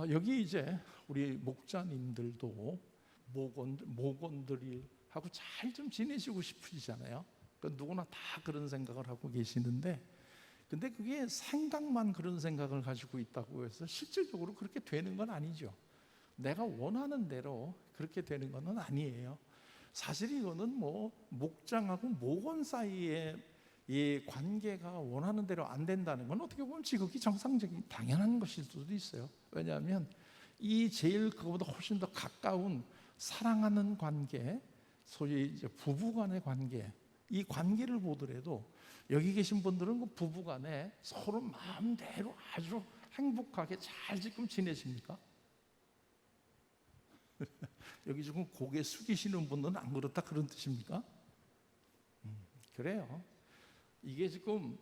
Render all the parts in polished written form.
여기 이제 우리 목자님들도 목원들이 하고 잘 좀 지내시고 싶으시잖아요. 누구나 다 그런 생각을 하고 계시는데, 근데 그게 생각만 그런 생각을 가지고 있다고 해서 실질적으로 그렇게 되는 건 아니죠. 내가 원하는 대로 그렇게 되는 건 아니에요. 사실 이거는 뭐 목장하고 목원 사이의 이 관계가 원하는 대로 안 된다는 건 어떻게 보면 지극히 정상적인 당연한 것일 수도 있어요. 왜냐하면 이 제일 그거보다 훨씬 더 가까운 사랑하는 관계, 소위 이제 부부간의 관계, 이 관계를 보더라도 여기 계신 분들은 그 부부간에 서로 마음대로 아주 행복하게 잘 지금 지내십니까? 여기 지금 고개 숙이시는 분들은 안 그렇다 그런 뜻입니까? 그래요. 이게 지금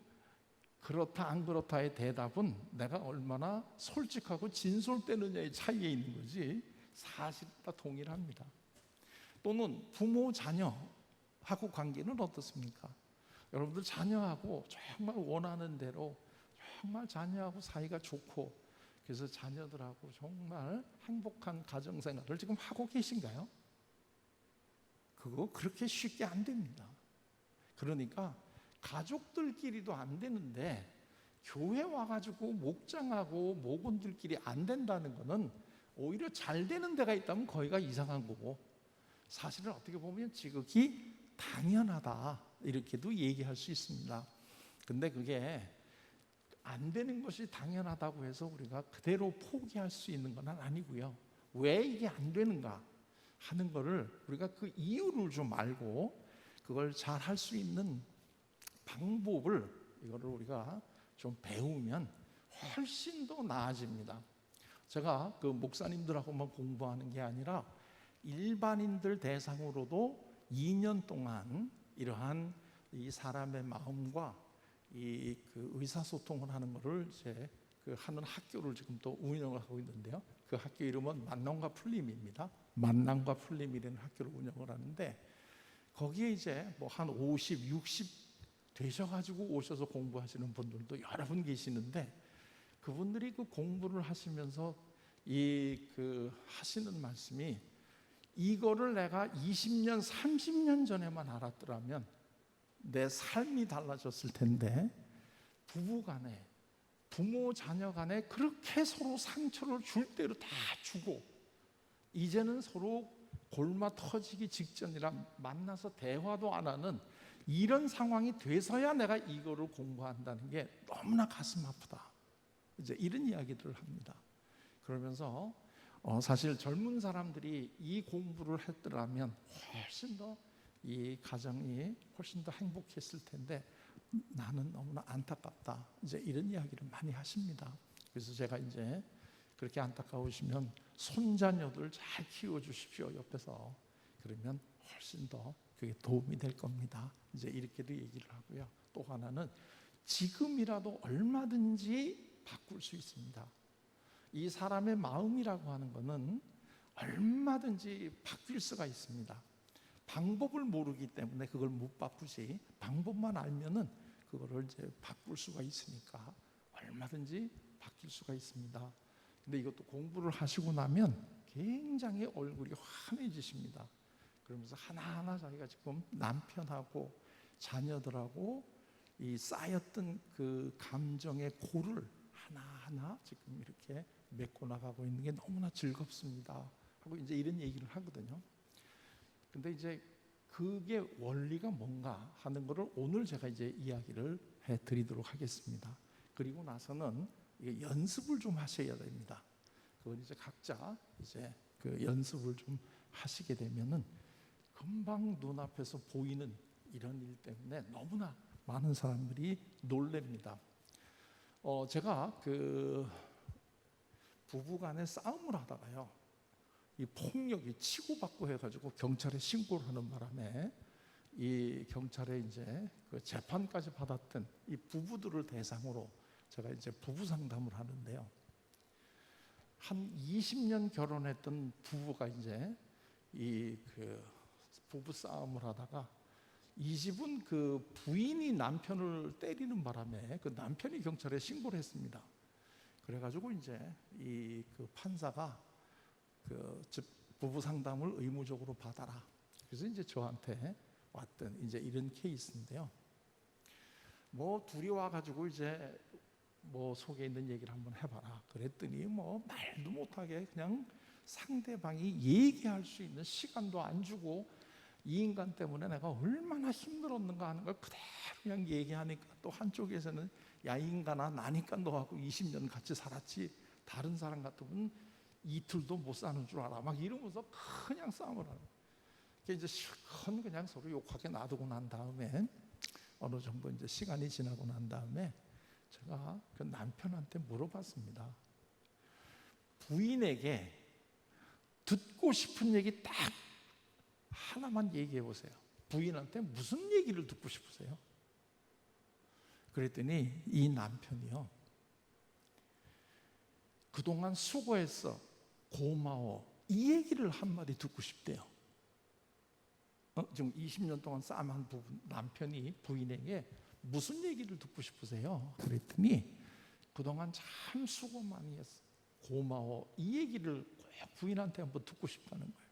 그렇다 안 그렇다의 대답은 내가 얼마나 솔직하고 진솔되느냐의 차이에 있는 거지 사실 다 동일합니다. 또는 부모 자녀하고 관계는 어떻습니까? 여러분들 자녀하고 정말 원하는 대로 정말 자녀하고 사이가 좋고 그래서 자녀들하고 정말 행복한 가정생활을 지금 하고 계신가요? 그거 그렇게 쉽게 안 됩니다. 그러니까 가족들끼리도 안 되는데 교회 와가지고 목장하고 목원들끼리 안 된다는 거는 오히려 잘 되는 데가 있다면 거기가 이상한 거고, 사실은 어떻게 보면 지극히 당연하다 이렇게도 얘기할 수 있습니다. 근데 그게 안 되는 것이 당연하다고 해서 우리가 그대로 포기할 수 있는 건 아니고요. 왜 이게 안 되는가 하는 거를 우리가 그 이유를 좀 알고 그걸 잘 할 수 있는 방법을 이거를 우리가 좀 배우면 훨씬 더 나아집니다. 제가 그 목사님들하고만 공부하는 게 아니라 일반인들 대상으로도 2년 동안 이러한 이 사람의 마음과 이 그 의사소통을 하는 것을 이제 그 하는 학교를 지금 또 운영을 하고 있는데요. 그 학교 이름은 만남과 풀림입니다. 만남과 풀림이라는 학교를 운영을 하는데 거기에 이제 뭐 한 50, 60 되셔가지고 오셔서 공부하시는 분들도 여러 분 계시는데 그분들이 그 공부를 하시면서 이 그 하시는 말씀이 이거를 내가 20년, 30년 전에만 알았더라면 내 삶이 달라졌을 텐데 부부간에 부모 자녀 간에 그렇게 서로 상처를 줄 대로 다 주고 이제는 서로 골마 터지기 직전이라 만나서 대화도 안 하는 이런 상황이 돼서야 내가 이거를 공부한다는 게 너무나 가슴 아프다. 이제 이런 이야기들을 합니다. 그러면서 사실 젊은 사람들이 이 공부를 했더라면 훨씬 더 이 가정이 훨씬 더 행복했을 텐데 나는 너무나 안타깝다. 이제 이런 이야기를 많이 하십니다. 그래서 제가 이제 그렇게 안타까우시면 손자녀들 잘 키워주십시오 옆에서. 그러면 훨씬 더 그게 도움이 될 겁니다. 이제 이렇게도 얘기를 하고요. 또 하나는 지금이라도 얼마든지 바꿀 수 있습니다. 이 사람의 마음이라고 하는 것은 얼마든지 바뀔 수가 있습니다. 방법을 모르기 때문에 그걸 못 바꾸지 방법만 알면은 그거를 이제 바꿀 수가 있으니까 얼마든지 바뀔 수가 있습니다. 근데 이것도 공부를 하시고 나면 굉장히 얼굴이 환해지십니다. 그러면서 하나하나 자기가 지금 남편하고 자녀들하고 이 쌓였던 그 감정의 골을 하나하나 지금 이렇게 메꿔 나가고 있는 게 너무나 즐겁습니다 하고 이제 이런 얘기를 하거든요. 근데 이제 그게 원리가 뭔가 하는 거를 오늘 제가 이제 이야기를 해드리도록 하겠습니다. 그리고 나서는 이게 연습을 좀 하셔야 됩니다. 그건 이제 각자 이제 그 연습을 좀 하시게 되면은 금방 눈앞에서 보이는 이런 일 때문에 너무나 많은 사람들이 놀랍니다. 제가 그 부부간에 싸움을 하다가요. 이 폭력이 치고받고 해가지고 경찰에 신고를 하는 바람에 이 경찰에 이제 그 재판까지 받았던 이 부부들을 대상으로 제가 이제 부부 상담을 하는데요. 한 20년 결혼했던 부부가 이제 이 그 부부 싸움을 하다가 이 집은 그 부인이 남편을 때리는 바람에 그 남편이 경찰에 신고를 했습니다. 그래가지고 이제 그 판사가 즉 부부 상담을 의무적으로 받아라. 그래서 이제 저한테 왔던 이제 이런 케이스인데요. 뭐 둘이 와가지고 이제 뭐 속에 있는 얘기를 한번 해봐라. 그랬더니 뭐 말도 못하게 그냥 상대방이 얘기할 수 있는 시간도 안 주고 이 인간 때문에 내가 얼마나 힘들었는가 하는 걸 그대로 그냥 얘기하니까 또 한쪽에서는 야 인간아 나니까 너하고 20년 같이 살았지 다른 사람 같으면 이틀도 못 사는 줄 알아 막 이러면서 그냥 싸움을 하는 거예요. 이제 실컷 그냥 서로 욕하게 놔두고 난 다음에 어느 정도 이제 시간이 지나고 난 다음에 제가 그 남편한테 물어봤습니다. 부인에게 듣고 싶은 얘기 딱 하나만 얘기해 보세요. 부인한테 무슨 얘기를 듣고 싶으세요? 그랬더니 이 남편이요, 그동안 수고했어, 고마워, 이 얘기를 한마디 듣고 싶대요. 지금 20년 동안 싸움한 남편이 부인에게 무슨 얘기를 듣고 싶으세요? 그랬더니 그동안 참 수고 많이 했어, 고마워, 이 얘기를 꼭 부인한테 한번 듣고 싶다는 거예요.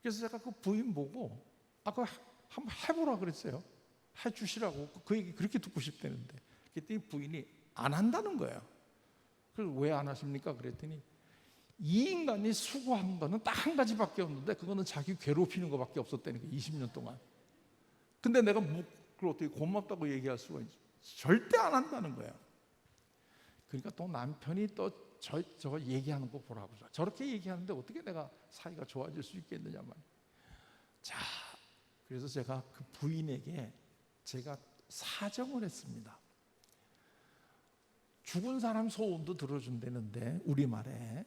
그래서 제가 그 부인 보고 그거 한번 해보라 그랬어요. 해주시라고. 그 얘기 그렇게 듣고 싶다는데 그랬더니 부인이 안 한다는 거예요. 그래서 왜 안 하십니까? 그랬더니 이 인간이 수고한 거는 딱 한 가지밖에 없는데 그거는 자기 괴롭히는 거밖에 없었다는 거예요. 20년 동안. 근데 내가 그걸 어떻게 고맙다고 얘기할 수가 있지? 절대 안 한다는 거예요. 그러니까 또 남편이 또 저 얘기하는 거 보라고. 저렇게 얘기하는데 어떻게 내가 사이가 좋아질 수 있겠느냐 말이에요. 자, 그래서 제가 그 부인에게 제가 사정을 했습니다. 죽은 사람 소원도 들어준다는데 우리말에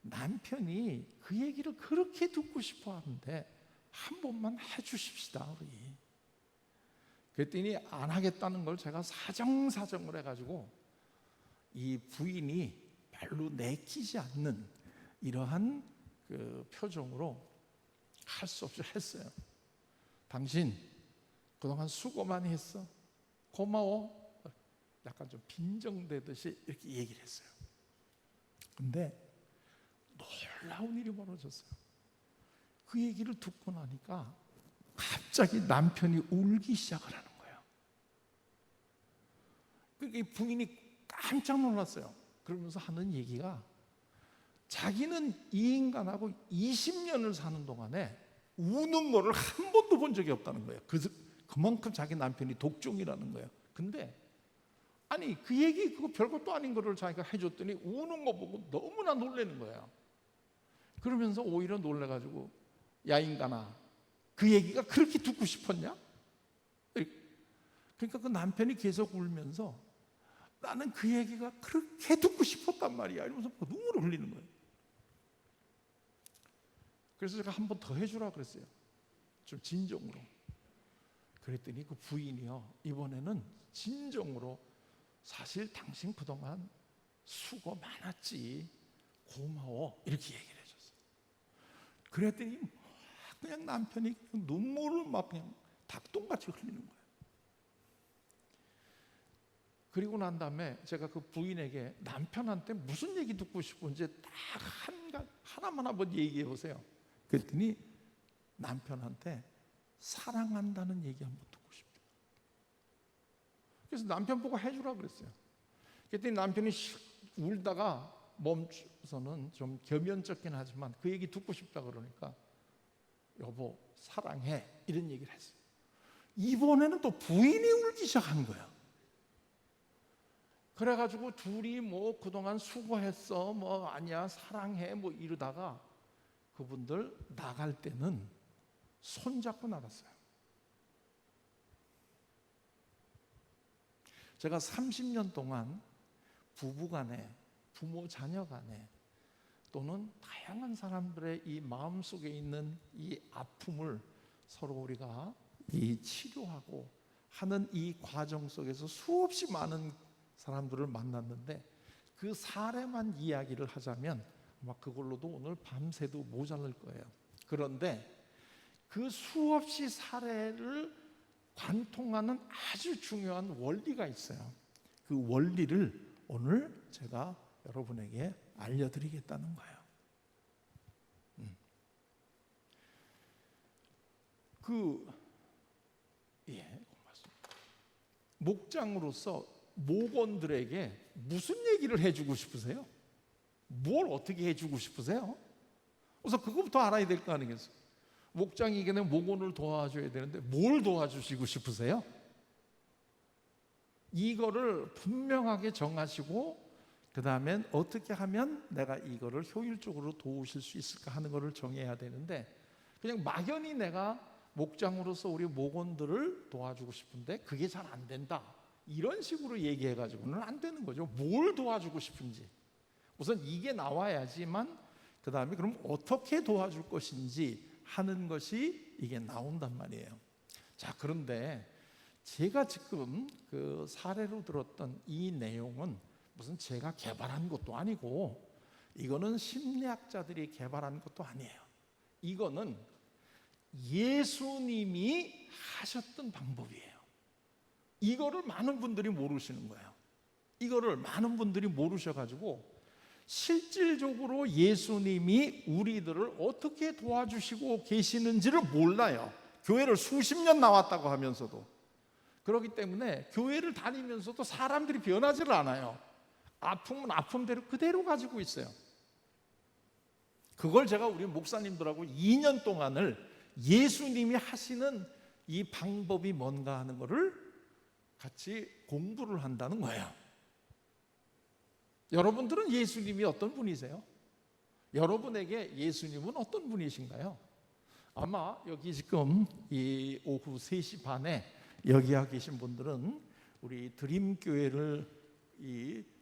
남편이 그 얘기를 그렇게 듣고 싶어 하는데 한 번만 해주십시다 우리. 그랬더니 안 하겠다는 걸 제가 사정을 해가지고 이 부인이 별로 내키지 않는 이러한 그 표정으로 할 수 없이 했어요. 당신 그동안 수고 많이 했어, 고마워, 약간 좀 빈정대듯이 이렇게 얘기를 했어요. 근데 놀라운 일이 벌어졌어요. 그 얘기를 듣고 나니까 갑자기 남편이 울기 시작을 하는 거예요. 그러니까 부인이 깜짝 놀랐어요. 그러면서 하는 얘기가 자기는 이 인간하고 20년을 사는 동안에 우는 거를 한 번도 본 적이 없다는 거예요. 그래서 그만큼 자기 남편이 독종이라는 거예요. 근데 아니 그 얘기 그거 별것도 아닌 거를 자기가 해줬더니 우는 거 보고 너무나 놀라는 거예요. 그러면서 오히려 놀래가지고 야 인간아 그 얘기가 그렇게 듣고 싶었냐? 그러니까 그 남편이 계속 울면서 나는 그 얘기가 그렇게 듣고 싶었단 말이야 이러면서 눈물을 흘리는 거예요. 그래서 제가 한 번 더 해주라 그랬어요. 좀 진정으로. 그랬더니 그 부인이요 이번에는 진정으로 사실 당신 그동안 수고 많았지, 고마워, 이렇게 얘기를 해줬어요. 그랬더니 그냥 남편이 눈물을 막 그냥 닭똥같이 흘리는 거예요. 그리고 난 다음에 제가 그 부인에게 남편한테 무슨 얘기 듣고 싶은지 딱 하나만 한번 얘기해 보세요. 그랬더니 남편한테 사랑한다는 얘기 한번 듣고 싶대요. 그래서 남편 보고 해주라 그랬어요. 그랬더니 남편이 울다가 멈춰서는 좀 겸연쩍긴 하지만 그 얘기 듣고 싶다 그러니까 여보 사랑해 이런 얘기를 했어요. 이번에는 또 부인이 울기 시작한 거예요. 그래가지고 둘이 뭐 그동안 수고했어 뭐 아니야 사랑해 뭐 이러다가 그분들 나갈 때는 손잡고 나갔어요. 제가 30년 동안 부부간에 부모 자녀 간에 또는 다양한 사람들의 이 마음속에 있는 이 아픔을 서로 우리가 이 치료하고 하는 이 과정 속에서 수없이 많은 사람들을 만났는데 그 사례만 이야기를 하자면 아마 그걸로도 오늘 밤새도 모자랄 거예요. 그런데 그 수없이 사례를 관통하는 아주 중요한 원리가 있어요. 그 원리를 오늘 제가 여러분에게 알려드리겠다는 거예요. 고맙습니다. 목장으로서 목원들에게 무슨 얘기를 해주고 싶으세요? 뭘 어떻게 해주고 싶으세요? 그래서 그거부터 알아야 될 거 아니겠어요? 목장이게 되면 목원을 도와줘야 되는데 뭘 도와주시고 싶으세요? 이거를 분명하게 정하시고 그 다음엔 어떻게 하면 내가 이거를 효율적으로 도우실 수 있을까 하는 거를 정해야 되는데, 그냥 막연히 내가 목장으로서 우리 목원들을 도와주고 싶은데 그게 잘 안 된다, 이런 식으로 얘기해가지고는 안 되는 거죠. 뭘 도와주고 싶은지 우선 이게 나와야지만 그 다음에 그럼 어떻게 도와줄 것인지 하는 것이 이게 나온단 말이에요. 자, 그런데 제가 지금 그 사례로 들었던 이 내용은 무슨 제가 개발한 것도 아니고 이거는 심리학자들이 개발한 것도 아니에요. 이거는 예수님이 하셨던 방법이에요. 이거를 많은 분들이 모르시는 거예요. 이거를 많은 분들이 모르셔가지고 실질적으로 예수님이 우리들을 어떻게 도와주시고 계시는지를 몰라요. 교회를 수십 년 나왔다고 하면서도. 그렇기 때문에 교회를 다니면서도 사람들이 변하지를 않아요. 아픔은 아픔대로 그대로 가지고 있어요. 그걸 제가 우리 목사님들하고 2년 동안을 예수님이 하시는 이 방법이 뭔가 하는 거를 같이 공부를 한다는 거예요. 여러분들은 예수님이 어떤 분이세요? 여러분에게 예수님은 어떤 분이신가요? 아마 여기 지금 이 오후 3시 반에 여기 와 계신 분들은 우리 드림교회를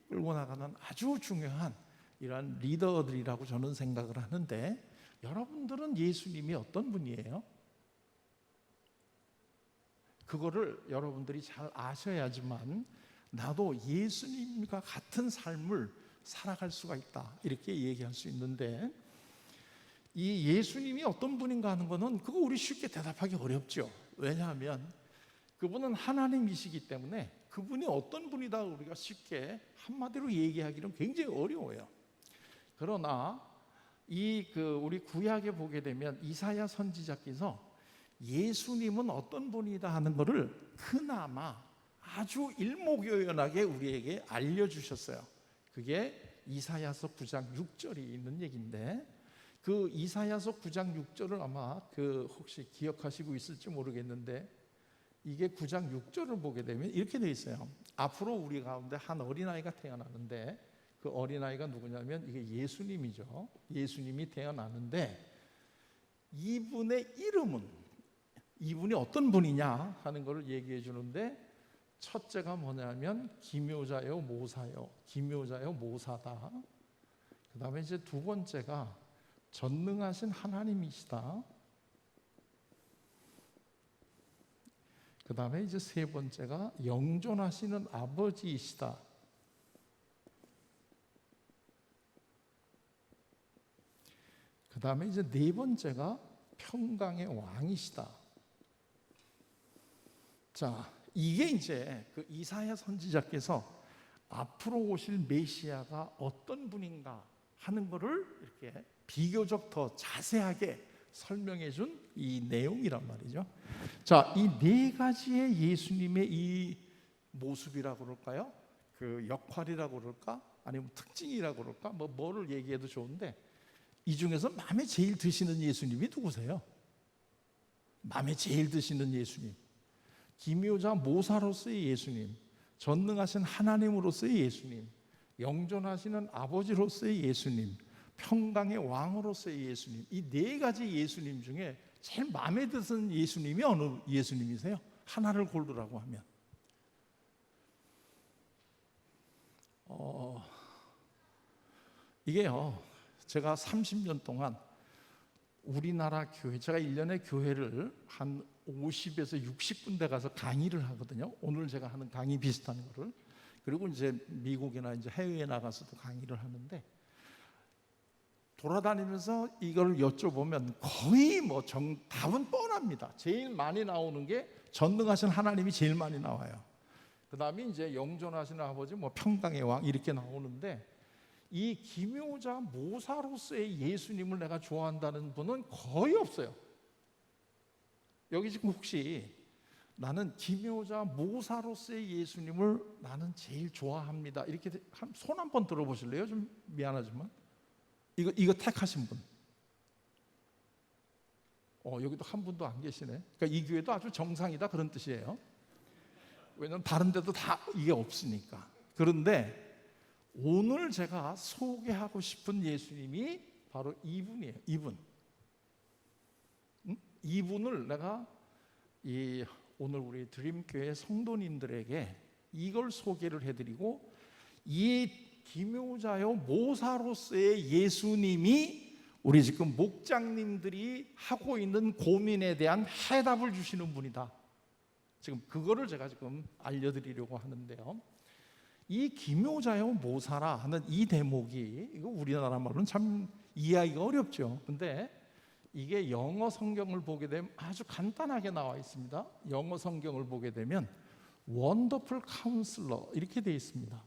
끌고 나가는 아주 중요한 이러한 리더들이라고 저는 생각을 하는데, 여러분들은 예수님이 어떤 분이에요? 그거를 여러분들이 잘 아셔야지만 나도 예수님과 같은 삶을 살아갈 수가 있다, 이렇게 얘기할 수 있는데, 이 예수님이 어떤 분인가 하는 거는 그거 우리 쉽게 대답하기 어렵죠. 왜냐하면 그분은 하나님이시기 때문에 그분이 어떤 분이다 우리가 쉽게 한마디로 얘기하기는 굉장히 어려워요. 그러나 우리 구약에 보게 되면 이사야 선지자께서 예수님은 어떤 분이다 하는 것을 그나마 아주 일목요연하게 우리에게 알려주셨어요. 그게 이사야서 9장 6절이 있는 얘기인데, 그 이사야서 9장 6절을 아마 혹시 기억하시고 있을지 모르겠는데, 이게 9장 6절을 보게 되면 이렇게 되어 있어요. 앞으로 우리 가운데 한 어린아이가 태어나는데, 그 어린아이가 누구냐면 이게 예수님이죠. 예수님이 태어나는데 이분의 이름은, 이분이 어떤 분이냐 하는 것을 얘기해 주는데, 첫째가 뭐냐면 기묘자요 모사요, 기묘자요 모사다. 그 다음에 이제 두 번째가 전능하신 하나님이시다. 그 다음에 이제 세 번째가 영존하시는 아버지이시다. 그 다음에 이제 네 번째가 평강의 왕이시다. 자, 이게 이제 그 이사야 선지자께서 앞으로 오실 메시아가 어떤 분인가 하는 것을 이렇게 비교적 더 자세하게 설명해 준 이 내용이란 말이죠. 자, 이 네 가지의 예수님의 이 모습이라고 그럴까요? 그 역할이라고 그럴까? 아니면 특징이라고 그럴까? 뭐를 얘기해도 좋은데, 이 중에서 마음에 제일 드시는 예수님이 누구세요? 마음에 제일 드시는 예수님, 기묘자 모사로서의 예수님, 전능하신 하나님으로서의 예수님, 영존하시는 아버지로서의 예수님, 평강의 왕으로서의 예수님, 이 네 가지 예수님 중에 제일 마음에 드는 예수님이 어느 예수님이세요? 하나를 고르라고 하면 이게요, 제가 30년 동안 우리나라 교회, 제가 1년에 교회를 한 50에서 60군데 가서 강의를 하거든요. 오늘 제가 하는 강의 비슷한 거를. 그리고 이제 미국이나 이제 해외에 나가서도 강의를 하는데, 돌아다니면서 이걸 여쭤보면 거의 답은 뻔합니다. 제일 많이 나오는 게 전능하신 하나님이 제일 많이 나와요. 그 다음에 이제 영존하시는 아버지, 뭐 평강의 왕 이렇게 나오는데, 이 기묘자 모사로서의 예수님을 내가 좋아한다는 분은 거의 없어요. 여기 지금 혹시 나는 기묘자 모사로서의 예수님을 나는 제일 좋아합니다, 이렇게 손 한번 들어보실래요? 좀 미안하지만 이거 택하신 분. 여기도 한 분도 안 계시네. 그러니까 이 교회도 아주 정상이다, 그런 뜻이에요. 왜냐하면 다른 데도 다 이게 없으니까. 그런데 오늘 제가 소개하고 싶은 예수님이 바로 이분이에요. 이분을 내가 오늘 우리 드림교회 성도님들에게 이걸 소개를 해드리고, 이 기묘자요 모사로서의 예수님이 우리 지금 목장님들이 하고 있는 고민에 대한 해답을 주시는 분이다. 지금 그거를 제가 지금 알려드리려고 하는데요. 이 기묘자요 모사라 하는 이 대목이, 이거 우리나라 말로는 참 이해하기가 어렵죠. 근데 이게 영어 성경을 보게 되면 아주 간단하게 나와 있습니다. 영어 성경을 보게 되면 원더풀 카운슬러 이렇게 되어 있습니다.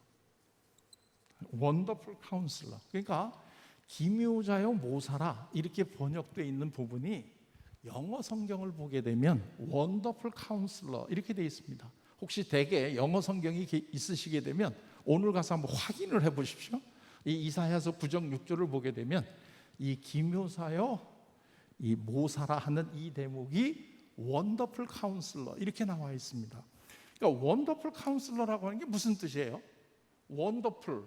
원더풀 카운슬러. 그러니까 기묘자요 모사라 이렇게 번역되어 있는 부분이 영어 성경을 보게 되면 원더풀 카운슬러 이렇게 되어 있습니다. 혹시 대개 영어 성경이 있으시게 되면 오늘 가서 한번 확인을 해 보십시오. 이 이사야서 9장 6절을 보게 되면 이 기묘사요 이 모사라 하는 이 대목이 원더풀 카운슬러 이렇게 나와 있습니다. 그러니까 원더풀 카운슬러라고 하는 게 무슨 뜻이에요? 원더풀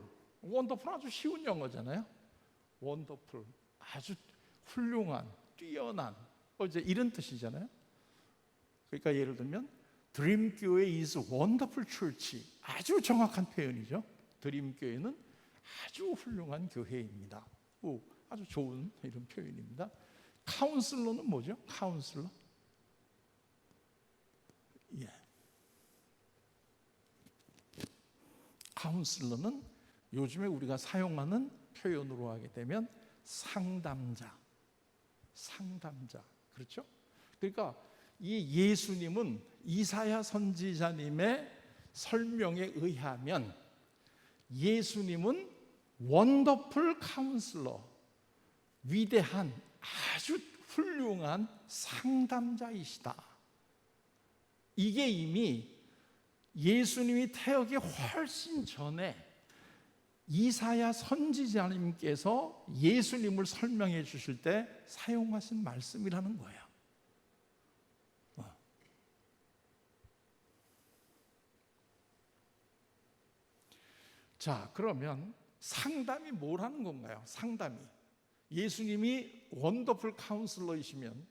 아주 쉬운 영어잖아요. 원더풀, 아주 훌륭한, 뛰어난, 이제 이런 뜻이잖아요. 그러니까 예를 들면 드림교회 is wonderful church, 아주 정확한 표현이죠. 드림교회는 아주 훌륭한 교회입니다. 아주 좋은 이런 표현입니다. 카운슬러는 뭐죠? 카운슬러? 예. 카운슬러는 요즘에 우리가 사용하는 표현으로 하게 되면 상담자, 그렇죠? 그러니까 이 예수님은 이사야 선지자님의 설명에 의하면 예수님은 원더풀 카운슬러, 위대한 아주 훌륭한 상담자이시다. 이게 이미 예수님이 태어나기 훨씬 전에 이사야 선지자님께서 예수님을 설명해 주실 때 사용하신 말씀이라는 거예요. 자, 그러면 상담이 뭘 하는 건가요? 상담이 예수님이 원더풀 카운슬러이시면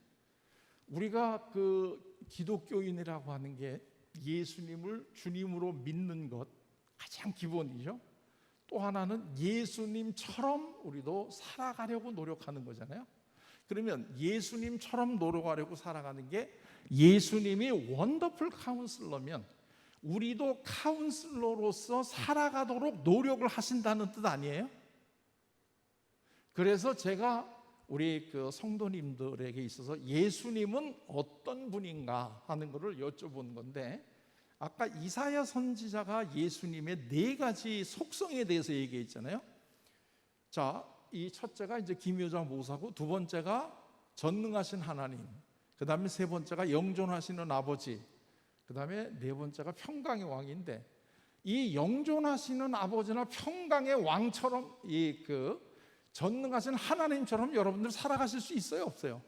우리가 그 기독교인이라고 하는 게 예수님을 주님으로 믿는 것 가장 기본이죠. 또 하나는 예수님처럼 우리도 살아가려고 노력하는 거잖아요. 그러면 예수님처럼 노력하려고 살아가는 게 예수님이 원더풀 카운슬러면 우리도 카운슬러로서 살아가도록 노력을 하신다는 뜻 아니에요? 그래서 제가 우리 그 성도님들에게 있어서 예수님은 어떤 분인가 하는 것을 여쭤본 건데, 아까 이사야 선지자가 예수님의 4가지 속성에 대해서 얘기했잖아요. 자, 이 첫째가 이제 기묘자 모사고, 두 번째가 전능하신 하나님, 그 다음에 세 번째가 영존하시는 아버지, 그 다음에 네 번째가 평강의 왕인데, 이 영존하시는 아버지나 평강의 왕처럼 이 그 전능하신 하나님처럼 여러분들 살아가실 수 있어요, 없어요?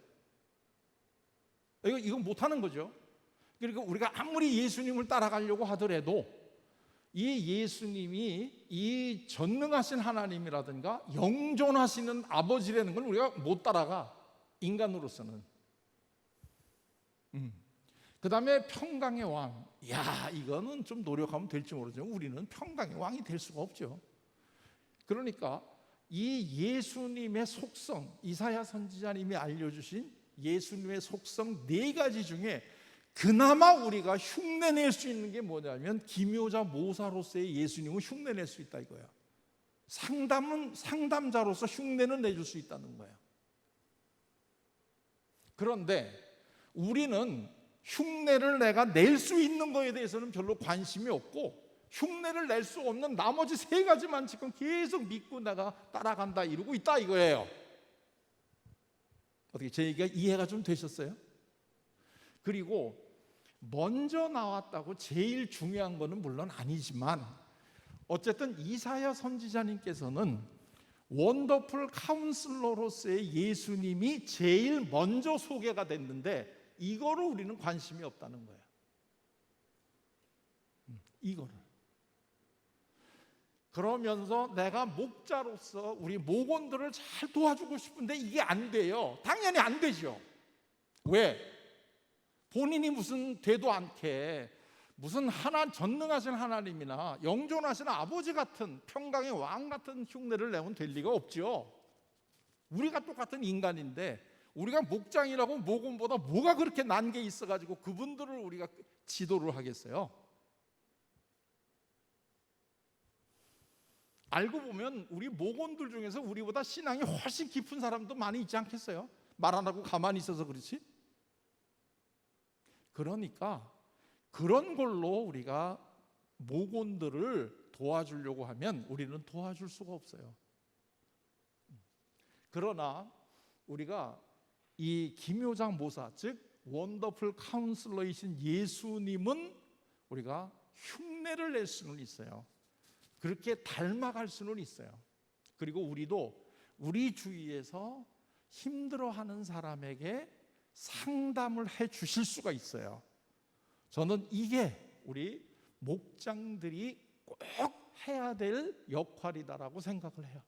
이건 못하는 거죠. 그러니까 우리가 아무리 예수님을 따라가려고 하더라도 이 예수님이 이 전능하신 하나님이라든가 영존하시는 아버지라는 걸 우리가 못 따라가, 인간으로서는. 그 다음에 평강의 왕. 이거는 좀 노력하면 될지 모르지만 우리는 평강의 왕이 될 수가 없죠. 그러니까 이 예수님의 속성, 이사야 선지자님이 알려주신 예수님의 속성 4가지 중에 그나마 우리가 흉내낼 수 있는 게 뭐냐면 기묘자 모사로서의 예수님은 흉내낼 수 있다 이거야. 상담자로서 흉내는 내줄 수 있다는 거야. 그런데 우리는 흉내를 내가 낼 수 있는 거에 대해서는 별로 관심이 없고, 흉내를 낼 수 없는 나머지 세 가지만 지금 계속 믿고 내가 따라간다 이러고 있다 이거예요. 어떻게 제 얘기가 이해가 좀 되셨어요? 그리고 먼저 나왔다고 제일 중요한 거는 물론 아니지만, 어쨌든 이사야 선지자님께서는 원더풀 카운슬러로서의 예수님이 제일 먼저 소개가 됐는데 이거를 우리는 관심이 없다는 거예요. 이거를. 그러면서 내가 목자로서 우리 목원들을 잘 도와주고 싶은데 이게 안 돼요. 당연히 안 되죠. 왜? 본인이 무슨 되도 않게 무슨 전능하신 하나님이나 영존하신 아버지 같은 평강의 왕 같은 흉내를 내면 될 리가 없죠. 우리가 똑같은 인간인데 우리가 목장이라고 목원보다 뭐가 그렇게 난 게 있어가지고 그분들을 우리가 지도를 하겠어요? 알고 보면 우리 목원들 중에서 우리보다 신앙이 훨씬 깊은 사람도 많이 있지 않겠어요? 말 안 하고 가만히 있어서 그렇지? 그러니까 그런 걸로 우리가 목원들을 도와주려고 하면 우리는 도와줄 수가 없어요. 그러나 우리가 이 김효장 모사, 즉 원더풀 카운슬러이신 예수님은 우리가 흉내를 낼 수는 있어요. 그렇게 닮아갈 수는 있어요. 그리고 우리도 우리 주위에서 힘들어하는 사람에게 상담을 해 주실 수가 있어요. 저는 이게 우리 목장들이 꼭 해야 될 역할이다라고 생각을 해요.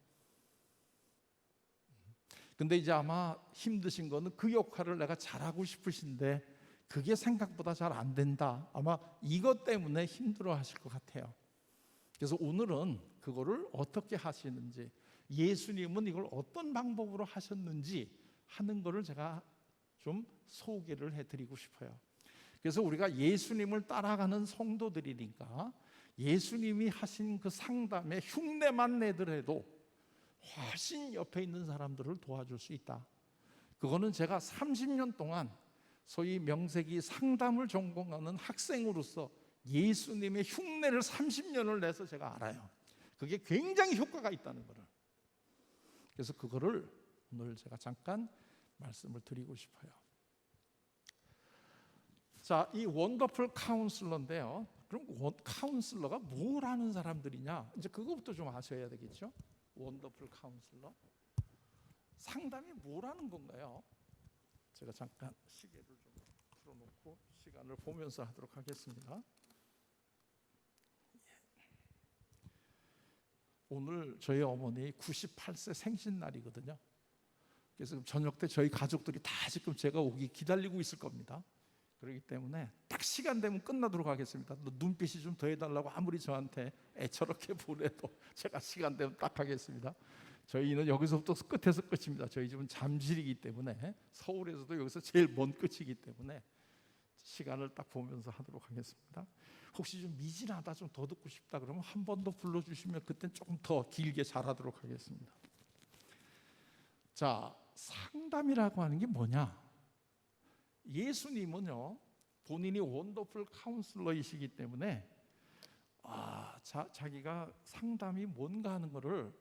근데 이제 아마 힘드신 거는 그 역할을 내가 잘하고 싶으신데 그게 생각보다 잘 안 된다. 아마 이것 때문에 힘들어 하실 것 같아요. 그래서 오늘은 그거를 어떻게 하시는지, 예수님은 이걸 어떤 방법으로 하셨는지 하는 거를 제가 좀 소개를 해드리고 싶어요. 그래서 우리가 예수님을 따라가는 성도들이니까 예수님이 하신 그 상담에 흉내만 내더라도 훨씬 옆에 있는 사람들을 도와줄 수 있다. 그거는 제가 30년 동안 소위 명색이 상담을 전공하는 학생으로서 예수님의 흉내를 30년을 내서 제가 알아요. 그게 굉장히 효과가 있다는 거를. 그래서 그거를 오늘 제가 잠깐 말씀을 드리고 싶어요. 자, 이 원더풀 카운슬러인데요. 그럼 카운슬러가 뭘 하는 사람들이냐? 이제 그거부터 좀 아셔야 되겠죠. 원더풀 카운슬러. 상담이 뭘 하는 건가요? 제가 잠깐 시계를 좀 틀어놓고 시간을 보면서 하도록 하겠습니다. 오늘 저희 어머니 98세 생신날이거든요. 그래서 저녁 때 저희 가족들이 다 지금 제가 오기 기다리고 있을 겁니다. 그렇기 때문에 딱 시간 되면 끝나도록 하겠습니다. 눈빛이 좀 더 해달라고 아무리 저한테 애처롭게 보내도 제가 시간 되면 딱 하겠습니다. 저희는 여기서부터 끝에서 끝입니다. 저희 집은 잠실이기 때문에, 서울에서도 여기서 제일 먼 끝이기 때문에 시간을 딱 보면서 하도록 하겠습니다. 혹시 좀 미진하다, 좀 더 듣고 싶다 그러면 한 번 더 불러주시면 그땐 조금 더 길게 잘하도록 하겠습니다. 자, 상담이라고 하는 게 뭐냐? 예수님은요, 본인이 원더풀 카운슬러이시기 때문에 자기가 상담이 뭔가 하는 거를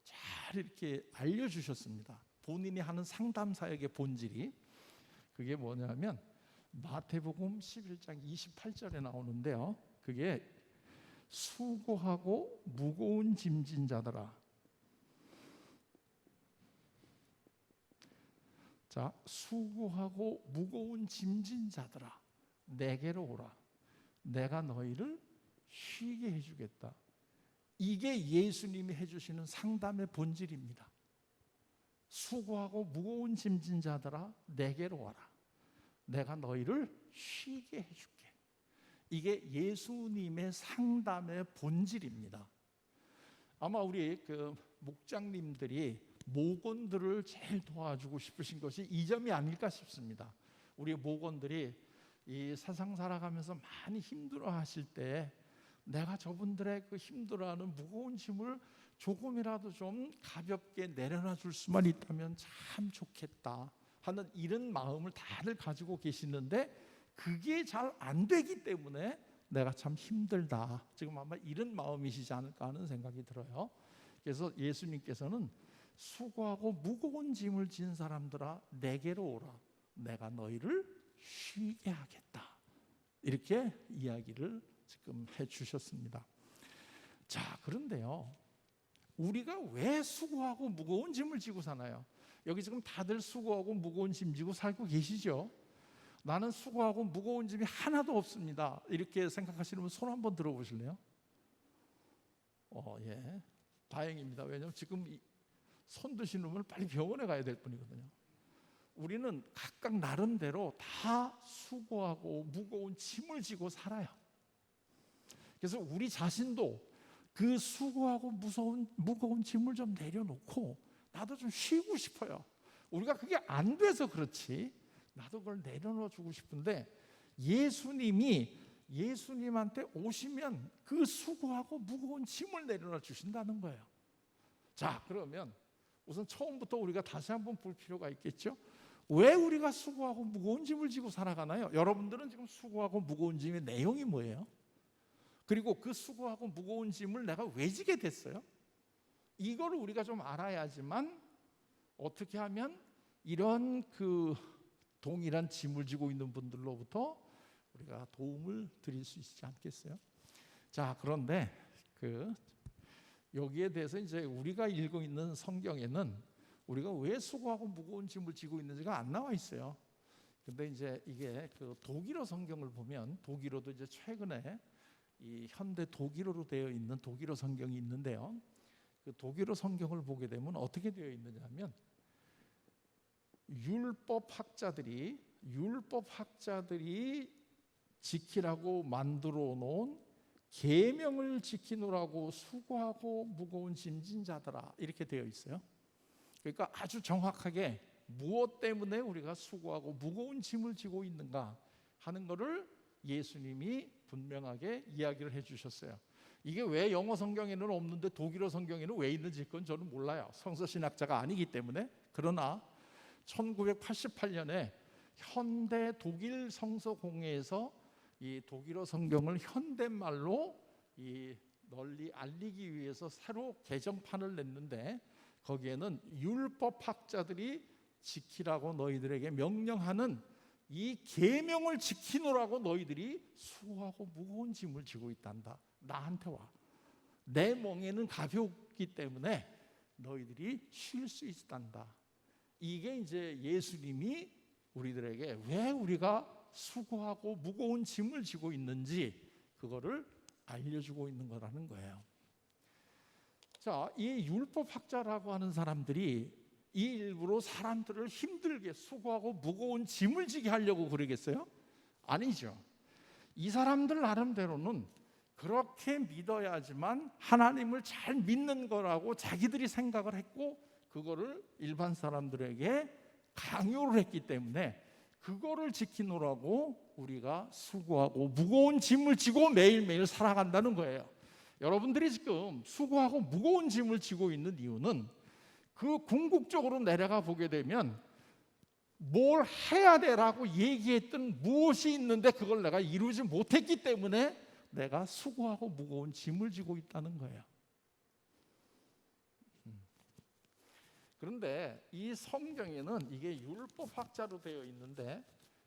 잘 이렇게 알려주셨습니다. 본인이 하는 상담 사역의 본질이, 그게 뭐냐면 마태복음 11장 28절에 나오는데요. 그게 수고하고 무거운 짐진 자들아. 자, 수고하고 무거운 짐진 자들아, 내게로 오라. 내가 너희를 쉬게 해주겠다. 이게 예수님이 해주시는 상담의 본질입니다. 수고하고 무거운 짐진 자들아, 내게로 와라. 내가 너희를 쉬게 해줄게. 이게 예수님의 상담의 본질입니다. 아마 우리 그 목장님들이 목원들을 제일 도와주고 싶으신 것이 이 점이 아닐까 싶습니다. 우리 목원들이 이 세상 살아가면서 많이 힘들어하실 때 내가 저분들의 그 힘들어하는 무거운 짐을 조금이라도 좀 가볍게 내려놔 줄 수만 있다면 참 좋겠다 하는 이런 마음을 다들 가지고 계시는데, 그게 잘 안 되기 때문에 내가 참 힘들다. 지금 아마 이런 마음이시지 않을까 하는 생각이 들어요. 그래서 예수님께서는 수고하고 무거운 짐을 진 사람들아 내게로 오라. 내가 너희를 쉬게 하겠다. 이렇게 이야기를 지금 해주셨습니다. 자, 그런데요, 우리가 왜 수고하고 무거운 짐을 지고 사나요? 여기 지금 다들 수고하고 무거운 짐 지고 살고 계시죠? 나는 수고하고 무거운 짐이 하나도 없습니다. 이렇게 생각하시는 분 손 한번 들어보실래요? 예, 다행입니다. 왜냐하면 지금 손 드시는 분은 빨리 병원에 가야 될 분이거든요. 우리는 각각 나름대로 다 수고하고 무거운 짐을 지고 살아요. 그래서 우리 자신도 그 수고하고 무거운 짐을 좀 내려놓고 나도 좀 쉬고 싶어요. 우리가 그게 안 돼서 그렇지 나도 그걸 내려놓아 주고 싶은데 예수님한테 오시면 그 수고하고 무거운 짐을 내려놔 주신다는 거예요. 자, 그러면 우선 처음부터 우리가 다시 한번 볼 필요가 있겠죠. 왜 우리가 수고하고 무거운 짐을 지고 살아가나요? 여러분들은 지금 수고하고 무거운 짐의 내용이 뭐예요? 그리고 그 수고하고 무거운 짐을 내가 왜 지게 됐어요? 이걸 우리가 좀 알아야지만 어떻게 하면 이런 그 동일한 짐을 지고 있는 분들로부터 우리가 도움을 드릴 수 있지 않겠어요? 자, 그런데 여기에 대해서 이제 우리가 읽고 있는 성경에는 우리가 왜 수고하고 무거운 짐을 지고 있는지가 안 나와 있어요. 근데 이제 이게 그 독일어 성경을 보면 독일어도 이제 최근에 이 현대 독일어로 되어 있는 독일어 성경이 있는데요. 그 독일어 성경을 보게 되면 어떻게 되어 있느냐면 율법학자들이 지키라고 만들어 놓은 계명을 지키느라고 수고하고 무거운 짐진 자들아 이렇게 되어 있어요. 그러니까 아주 정확하게 무엇 때문에 우리가 수고하고 무거운 짐을 지고 있는가 하는 것을 예수님이 분명하게 이야기를 해주셨어요. 이게 왜 영어 성경에는 없는데 독일어 성경에는 왜 있는지 그건 저는 몰라요. 성서신학자가 아니기 때문에. 그러나 1988년에 현대 독일 성서공회에서 이 독일어 성경을 현대말로 널리 알리기 위해서 새로 개정판을 냈는데 거기에는 율법학자들이 지키라고 너희들에게 명령하는 이 계명을 지키노라고 너희들이 수고하고 무거운 짐을 지고 있단다. 나한테 와. 내 멍에는 가볍기 때문에 너희들이 쉴 수 있단다. 이게 이제 예수님이 우리들에게 왜 우리가 수고하고 무거운 짐을 지고 있는지 그거를 알려주고 있는 거라는 거예요. 자, 이 율법학자라고 하는 사람들이 이 일부러 사람들을 힘들게 수고하고 무거운 짐을 지게 하려고 그러겠어요? 아니죠. 이 사람들 나름대로는 그렇게 믿어야지만 하나님을 잘 믿는 거라고 자기들이 생각을 했고 그거를 일반 사람들에게 강요를 했기 때문에 그거를 지키느라고 우리가 수고하고 무거운 짐을 지고 매일매일 살아간다는 거예요. 여러분들이 지금 수고하고 무거운 짐을 지고 있는 이유는 그 궁극적으로 내려가 보게 되면 뭘 해야 되라고 얘기했던 무엇이 있는데 그걸 내가 이루지 못했기 때문에 내가 수고하고 무거운 짐을 지고 있다는 거예요. 그런데 이 성경에는 이게 율법학자로 되어 있는데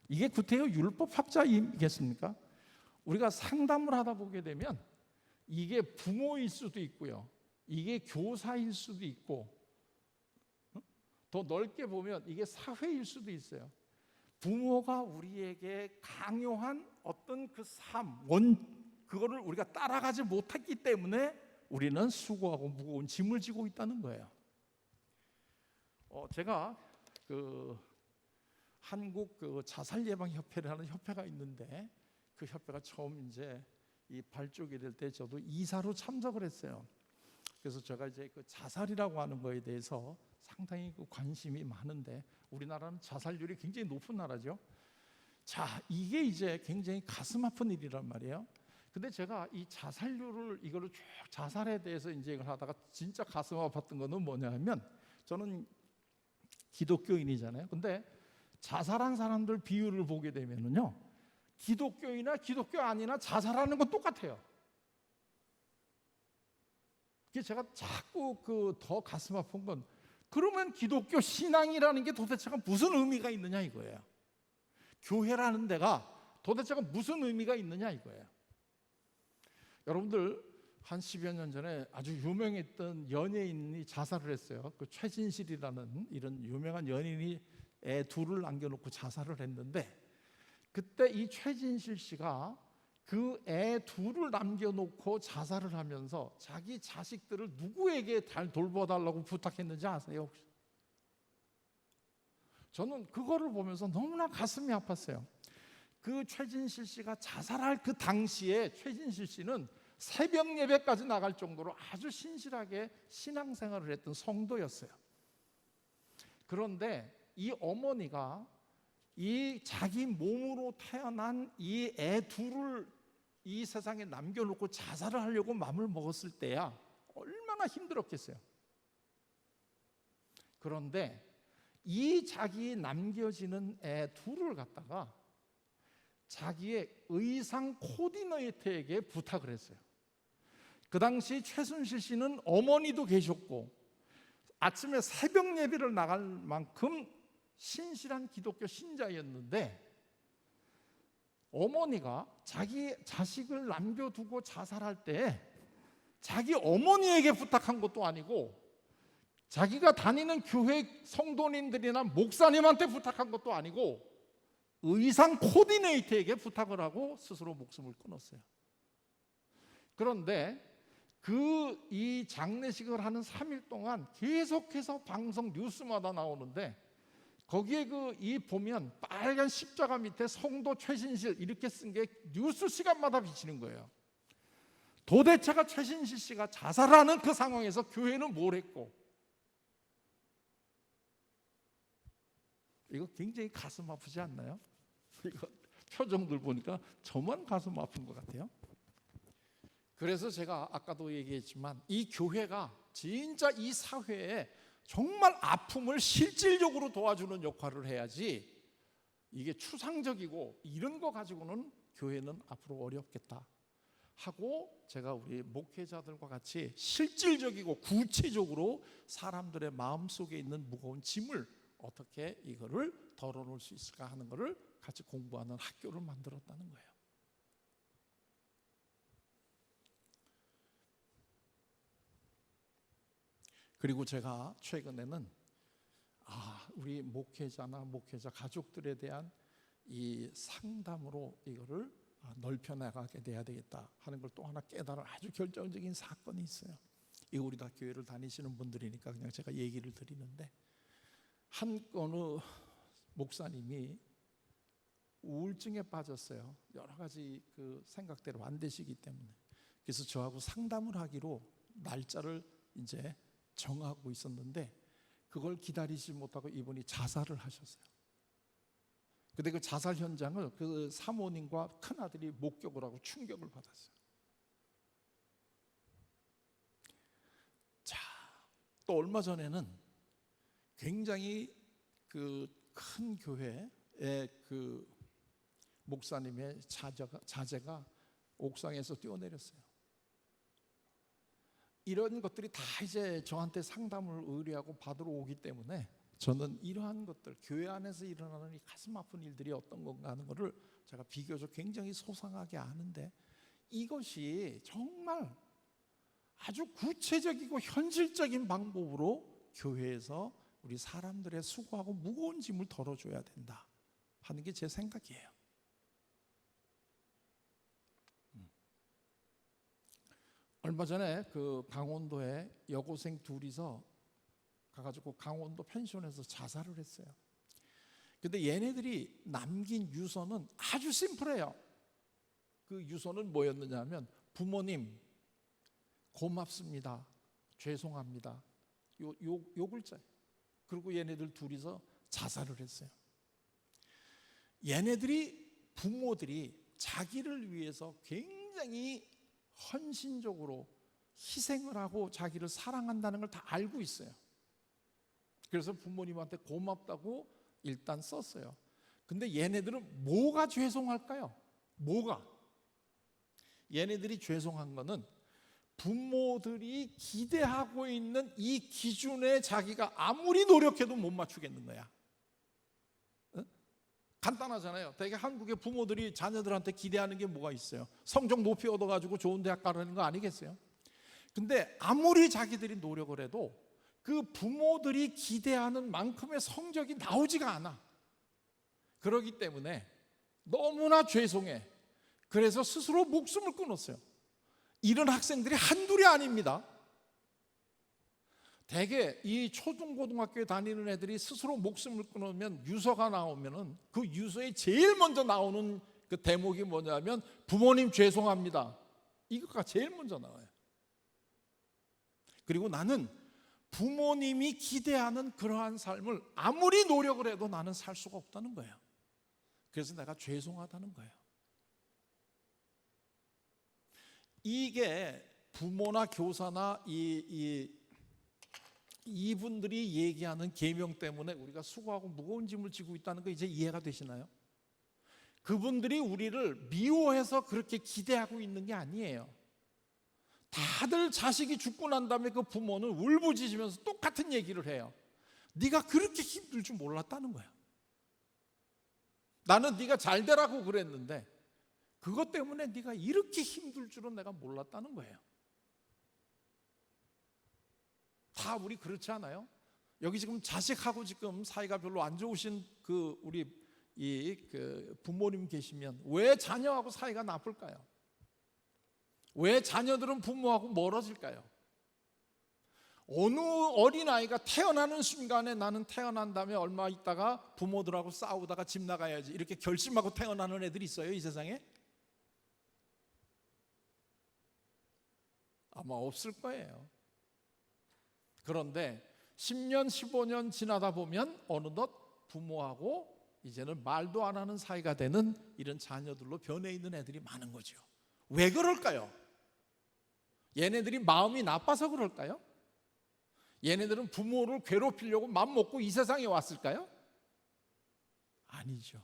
이게 구태여 율법학자이겠습니까? 우리가 상담을 하다 보게 되면 이게 부모일 수도 있고요. 이게 교사일 수도 있고 더 넓게 보면 이게 사회일 수도 있어요. 부모가 우리에게 강요한 어떤 그 삶, 그거를 우리가 따라가지 못했기 때문에 우리는 수고하고 무거운 짐을 지고 있다는 거예요. 제가 한국 자살예방협회라는 협회가 있는데 그 협회가 처음 이제 이 발족이 될 때 저도 이사로 참석을 했어요. 그래서 제가 이제 그 자살이라고 하는 거에 대해서 상당히 관심이 많은데 우리나라는 자살률이 굉장히 높은 나라죠. 자, 이게 이제 굉장히 가슴 아픈 일이란 말이에요. 근데 제가 이 이거를 쭉 자살에 대해서 이제 이걸 하다가 진짜 가슴 아팠던 거는 뭐냐면 저는 기독교인이잖아요. 근데 자살한 사람들 비율을 보게 되면은요, 기독교이나 기독교 아니나 자살하는 건 똑같아요. 그게 제가 자꾸 더 가슴 아픈 건, 그러면 기독교 신앙이라는 게 도대체가 무슨 의미가 있느냐 이거예요. 교회라는 데가 도대체가 무슨 의미가 있느냐 이거예요. 여러분들 한 10여 년 전에 아주 유명했던 연예인이 자살을 했어요. 그 최진실이라는 이런 유명한 연예인이 애 둘을 남겨놓고 자살을 했는데, 그때 이 최진실 씨가 그 애 둘을 남겨놓고 자살을 하면서 자기 자식들을 누구에게 잘 돌봐달라고 부탁했는지 아세요 혹시? 저는 그거를 보면서 너무나 가슴이 아팠어요. 그 최진실 씨가 자살할 그 당시에 최진실 씨는 새벽 예배까지 나갈 정도로 아주 신실하게 신앙생활을 했던 성도였어요. 그런데 이 어머니가 이 자기 몸으로 태어난 이 애 둘을 이 세상에 남겨놓고 자살을 하려고 마음을 먹었을 때야 얼마나 힘들었겠어요. 그런데 이 자기 남겨지는 애 둘을 갖다가 자기의 의상 코디네이터에게 부탁을 했어요. 그 당시 최순실 씨는 어머니도 계셨고 아침에 새벽 예배를 나갈 만큼 신실한 기독교 신자였는데, 어머니가 자기 자식을 남겨두고 자살할 때 자기 어머니에게 부탁한 것도 아니고 자기가 다니는 교회 성도님들이나 목사님한테 부탁한 것도 아니고 의상 코디네이터에게 부탁을 하고 스스로 목숨을 끊었어요. 그런데 이 장례식을 하는 3일 동안 계속해서 방송 뉴스마다 나오는데, 거기에 이 보면 빨간 십자가 밑에 성도 최신실 이렇게 쓴 게 뉴스 시간마다 비치는 거예요. 도대체가 최신실 씨가 자살하는 그 상황에서 교회는 뭘 했고, 이거 굉장히 가슴 아프지 않나요? 이거 표정들 보니까 저만 가슴 아픈 것 같아요. 그래서 제가 아까도 얘기했지만 이 교회가 진짜 이 사회에 정말 아픔을 실질적으로 도와주는 역할을 해야지, 이게 추상적이고 이런 거 가지고는 교회는 앞으로 어렵겠다 하고, 제가 우리 목회자들과 같이 실질적이고 구체적으로 사람들의 마음속에 있는 무거운 짐을 어떻게 이거를 덜어놓을 수 있을까 하는 거를 같이 공부하는 학교를 만들었다는 거예요. 그리고 제가 최근에는 우리 목회자나 목회자 가족들에 대한 이 상담으로 이거를 넓혀 나가게 돼야 되겠다 하는 걸 또 하나 깨달은 아주 결정적인 사건이 있어요. 이거 우리 다 교회를 다니시는 분들이니까 그냥 제가 얘기를 드리는데, 어느 목사님이 우울증에 빠졌어요. 여러 가지 생각대로 안 되시기 때문에. 그래서 저하고 상담을 하기로 날짜를 이제 정하고 있었는데, 그걸 기다리지 못하고 이분이 자살을 하셨어요. 근데 그 자살 현장을 그 사모님과 큰아들이 목격을 하고 충격을 받았어요. 자, 또 얼마 전에는 굉장히 큰 교회의 목사님의 자제가 옥상에서 뛰어내렸어요. 이런 것들이 다 이제 저한테 상담을 의뢰하고 받으러 오기 때문에 저는 이러한 것들, 교회 안에서 일어나는 이 가슴 아픈 일들이 어떤 건가 하는 것을 제가 비교적 굉장히 소상하게 아는데, 이것이 정말 아주 구체적이고 현실적인 방법으로 교회에서 우리 사람들의 수고하고 무거운 짐을 덜어줘야 된다 하는 게 제 생각이에요. 얼마 전에 강원도에 여고생 둘이서 가가지고 강원도 펜션에서 자살을 했어요. 근데 얘네들이 남긴 유서는 아주 심플해요. 그 유서는 뭐였느냐 하면, 부모님 고맙습니다, 죄송합니다, 요 글자예요. 그리고 얘네들 둘이서 자살을 했어요. 부모들이 자기를 위해서 굉장히 헌신적으로 희생을 하고 자기를 사랑한다는 걸 다 알고 있어요. 그래서 부모님한테 고맙다고 일단 썼어요. 근데 얘네들은 뭐가 죄송할까요? 뭐가? 얘네들이 죄송한 거는 부모들이 기대하고 있는 이 기준에 자기가 아무리 노력해도 못 맞추겠는 거야. 응? 간단하잖아요. 되게 한국의 부모들이 자녀들한테 기대하는 게 뭐가 있어요? 성적 높이 얻어가지고 좋은 대학 가라는 거 아니겠어요? 근데 아무리 자기들이 노력을 해도 그 부모들이 기대하는 만큼의 성적이 나오지가 않아. 그렇기 때문에 너무나 죄송해. 그래서 스스로 목숨을 끊었어요. 이런 학생들이 한둘이 아닙니다. 대개 이 초중고등학교에 다니는 애들이 스스로 목숨을 끊으면 유서가 나오면은 그 유서에 제일 먼저 나오는 그 대목이 뭐냐면 부모님 죄송합니다. 이거가 제일 먼저 나와요. 그리고 나는 부모님이 기대하는 그러한 삶을 아무리 노력을 해도 나는 살 수가 없다는 거예요. 그래서 내가 죄송하다는 거예요. 이게 부모나 교사나 이분들이 얘기하는 계명 때문에 우리가 수고하고 무거운 짐을 지고 있다는 거 이제 이해가 되시나요? 그분들이 우리를 미워해서 그렇게 기대하고 있는 게 아니에요. 다들 자식이 죽고 난 다음에 그 부모는 울부짖으면서 똑같은 얘기를 해요. 네가 그렇게 힘들 줄 몰랐다는 거야. 나는 네가 잘 되라고 그랬는데 그것 때문에 네가 이렇게 힘들 줄은 내가 몰랐다는 거예요. 다 우리 그렇지 않아요? 여기 지금 자식하고 지금 사이가 별로 안 좋으신 그 우리 그 부모님 계시면 왜 자녀하고 사이가 나쁠까요? 왜 자녀들은 부모하고 멀어질까요? 어느 어린아이가 태어나는 순간에 나는 태어난 다음에 얼마 있다가 부모들하고 싸우다가 집 나가야지 이렇게 결심하고 태어나는 애들이 있어요, 이 세상에? 아마 없을 거예요. 그런데 10년, 15년 지나다 보면 어느덧 부모하고 이제는 말도 안 하는 사이가 되는 이런 자녀들로 변해 있는 애들이 많은 거죠. 왜 그럴까요? 얘네들이 마음이 나빠서 그럴까요? 얘네들은 부모를 괴롭히려고 맘먹고 이 세상에 왔을까요? 아니죠.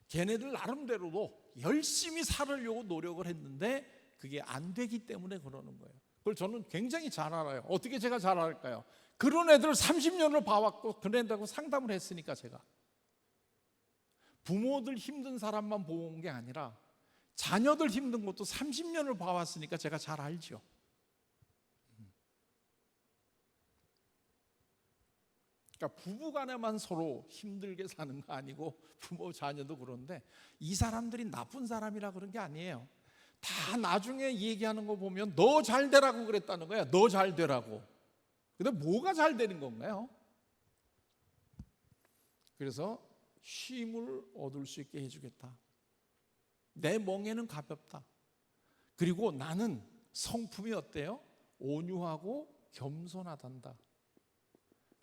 걔네들 나름대로도 열심히 살으려고 노력을 했는데 그게 안 되기 때문에 그러는 거예요. 그걸 저는 굉장히 잘 알아요. 어떻게 제가 잘 알까요? 그런 애들 30년을 봐왔고 그런다고 상담을 했으니까 제가. 부모들 힘든 사람만 보온 게 아니라 자녀들 힘든 것도 30년을 봐왔으니까 제가 잘 알죠. 그러니까 부부간에만 서로 힘들게 사는 거 아니고 부모 자녀도 그런데 이 사람들이 나쁜 사람이라 그런 게 아니에요. 다 나중에 얘기하는 거 보면 너 잘 되라고 그랬다는 거야. 너 잘 되라고. 근데 뭐가 잘 되는 건가요? 그래서 쉼을 얻을 수 있게 해주겠다. 내 멍에는 가볍다. 그리고 나는 성품이 어때요? 온유하고 겸손하단다.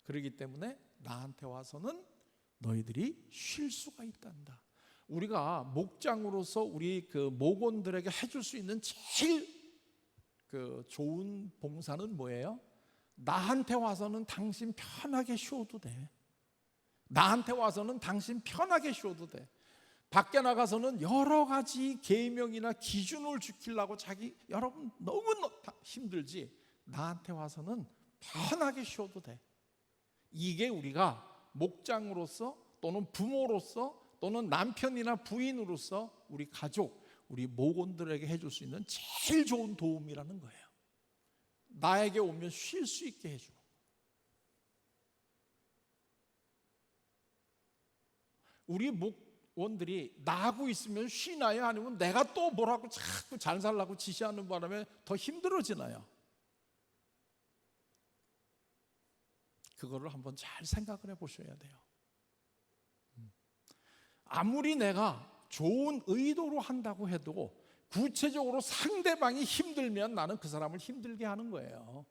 그렇기 때문에 나한테 와서는 너희들이 쉴 수가 있단다. 우리가 목장으로서 우리 그 목원들에게 해줄 수 있는 제일 그 좋은 봉사는 뭐예요? 나한테 와서는 당신 편하게 쉬어도 돼. 나한테 와서는 당신 편하게 쉬어도 돼. 밖에 나가서는 여러 가지 계명이나 기준을 지키려고 여러분 너무 힘들지. 나한테 와서는 편하게 쉬어도 돼. 이게 우리가 목장으로서 또는 부모로서 또는 남편이나 부인으로서 우리 가족, 우리 목원들에게 해줄 수 있는 제일 좋은 도움이라는 거예요. 나에게 오면 쉴 수 있게 해줘. 우리 목원들이 나하고 있으면 쉬나요? 아니면 내가 또 뭐라고 자꾸 잘 살라고 지시하는 바람에 더 힘들어지나요? 그거를 한번 잘 생각을 해보셔야 돼요. 아무리 내가 좋은 의도로 한다고 해도 구체적으로 상대방이 힘들면 나는 그 사람을 힘들게 하는 거예요.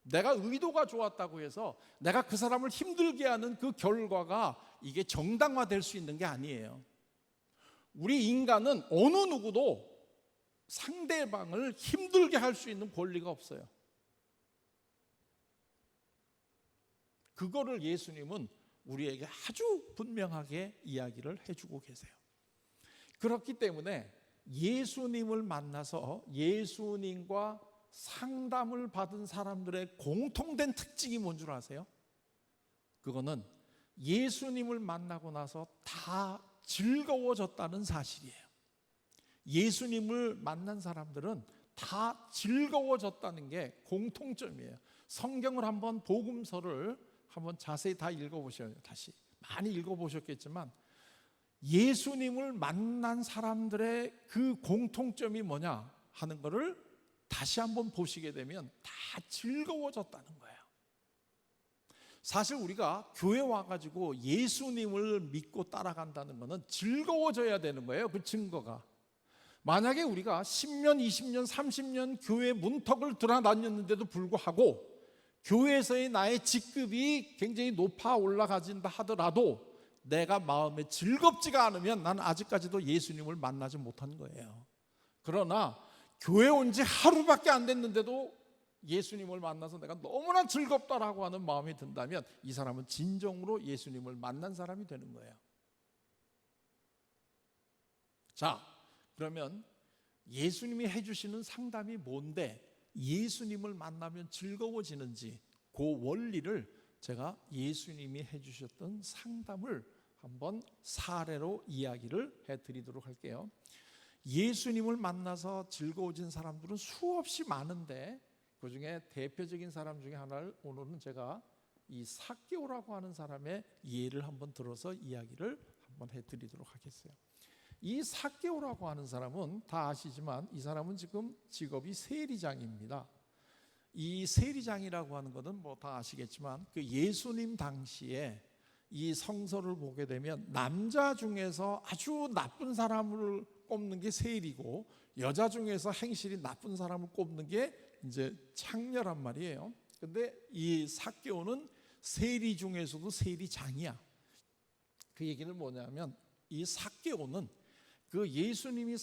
내가 의도가 좋았다고 해서 내가 그 사람을 힘들게 하는 그 결과가 이게 정당화될 수 있는 게 아니에요. 우리 인간은 어느 누구도 상대방을 힘들게 할 수 있는 권리가 없어요. 그거를 예수님은 우리에게 아주 분명하게 이야기를 해주고 계세요. 그렇기 때문에 예수님을 만나서 예수님과 상담을 받은 사람들의 공통된 특징이 뭔 줄 아세요? 그거는 예수님을 만나고 나서 다 즐거워졌다는 사실이에요. 예수님을 만난 사람들은 다 즐거워졌다는 게 공통점이에요. 성경을 한번, 복음서를 한번 자세히 다 읽어보셔요. 다시 많이 읽어보셨겠지만 예수님을 만난 사람들의 그 공통점이 뭐냐 하는 것을 다시 한번 보시게 되면 다 즐거워졌다는 거예요. 사실 우리가 교회 와가지고 예수님을 믿고 따라간다는 것은 즐거워져야 되는 거예요. 그 증거가. 만약에 우리가 10년, 20년, 30년 교회 문턱을 드러다녔는데도 불구하고 교회에서의 나의 직급이 굉장히 높아 올라가진다 하더라도 내가 마음에 즐겁지가 않으면 나는 아직까지도 예수님을 만나지 못한 거예요. 그러나 교회 온 지 하루밖에 안 됐는데도 예수님을 만나서 내가 너무나 즐겁다라고 하는 마음이 든다면 이 사람은 진정으로 예수님을 만난 사람이 되는 거예요. 자, 그러면 예수님이 해주시는 상담이 뭔데 예수님을 만나면 즐거워지는지 그 원리를 제가 예수님이 해주셨던 상담을 한번 사례로 이야기를 해드리도록 할게요. 예수님을 만나서 즐거워진 사람들은 수없이 많은데 그 중에 대표적인 사람 중에 하나를 오늘은 제가 이 삭개오라고 하는 사람의 예를 한번 들어서 이야기를 한번 해드리도록 하겠어요. 이 삭개오라고 하는 사람은 다 아시지만 이 사람은 지금 직업이 세리장입니다. 이 세리장이라고 하는 것은 뭐 다 아시겠지만 그 예수님 당시에 이 성서를 보게 되면 남자 중에서 아주 나쁜 사람을 꼽는 게 세리고 여자 중에서 행실이 나쁜 사람을 꼽는 게 이제 창녀란 말이에요. 근데 이 삭개오는 세리 중에서도 세리장이야. 그 얘기는 뭐냐면 이 삭개오는 그 예수님이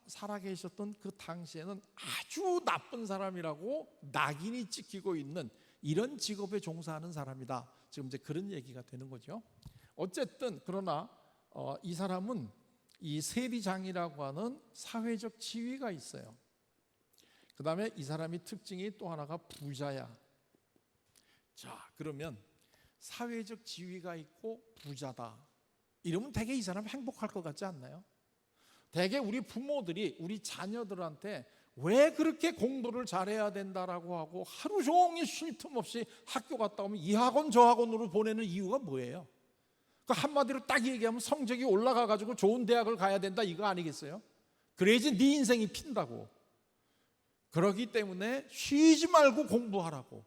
살아계셨던 그 당시에는 아주 나쁜 사람이라고 낙인이 찍히고 있는 이런 직업에 종사하는 사람이다. 지금 이제 그런 얘기가 되는 거죠. 어쨌든 그러나 이 사람은 이 세리장이라고 하는 사회적 지위가 있어요. 그 다음에 이 사람이 특징이 또 하나가 부자야. 자, 그러면 사회적 지위가 있고 부자다. 이러면 되게 이 사람 행복할 것 같지 않나요? 되게 우리 부모들이 우리 자녀들한테 왜 그렇게 공부를 잘해야 된다라고 하고 하루 종일 쉴 틈 없이 학교 갔다 오면 이 학원 저 학원으로 보내는 이유가 뭐예요? 그 한마디로 딱 얘기하면 성적이 올라가가지고 좋은 대학을 가야 된다 이거 아니겠어요? 그래야지 네 인생이 핀다고. 그러기 때문에 쉬지 말고 공부하라고.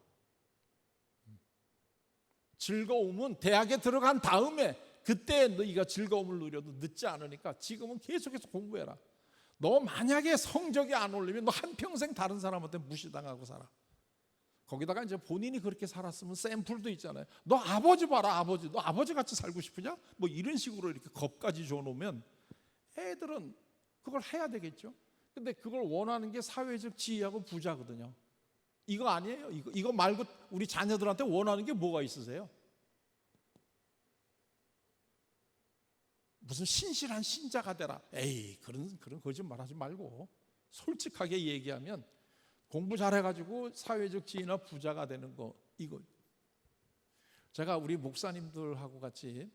즐거움은 대학에 들어간 다음에 그때 너희가 즐거움을 누려도 늦지 않으니까 지금은 계속해서 공부해라. 너 만약에 성적이 안 오르면 너 한평생 다른 사람한테 무시당하고 살아. 거기다가 이제 본인이 그렇게 살았으면 샘플도 있잖아요. 너 아버지 봐라, 아버지. 너 아버지 같이 살고 싶으냐? 뭐 이런 식으로 이렇게 겁까지 줘놓으면 애들은 그걸 해야 되겠죠. 근데 그걸 원하는 게 사회적 지위하고 부자거든요. 이거 아니에요. 이거 말고 우리 자녀들한테 원하는 게 뭐가 있으세요? 무슨 신실한 신자가 되라. 에이, 그런 거짓말하지 말고 솔직하게 얘기하면 공부 잘해가지고 사회적 지위나 부자가 되는 거 이거. 제가 우리 목사님들하고 같이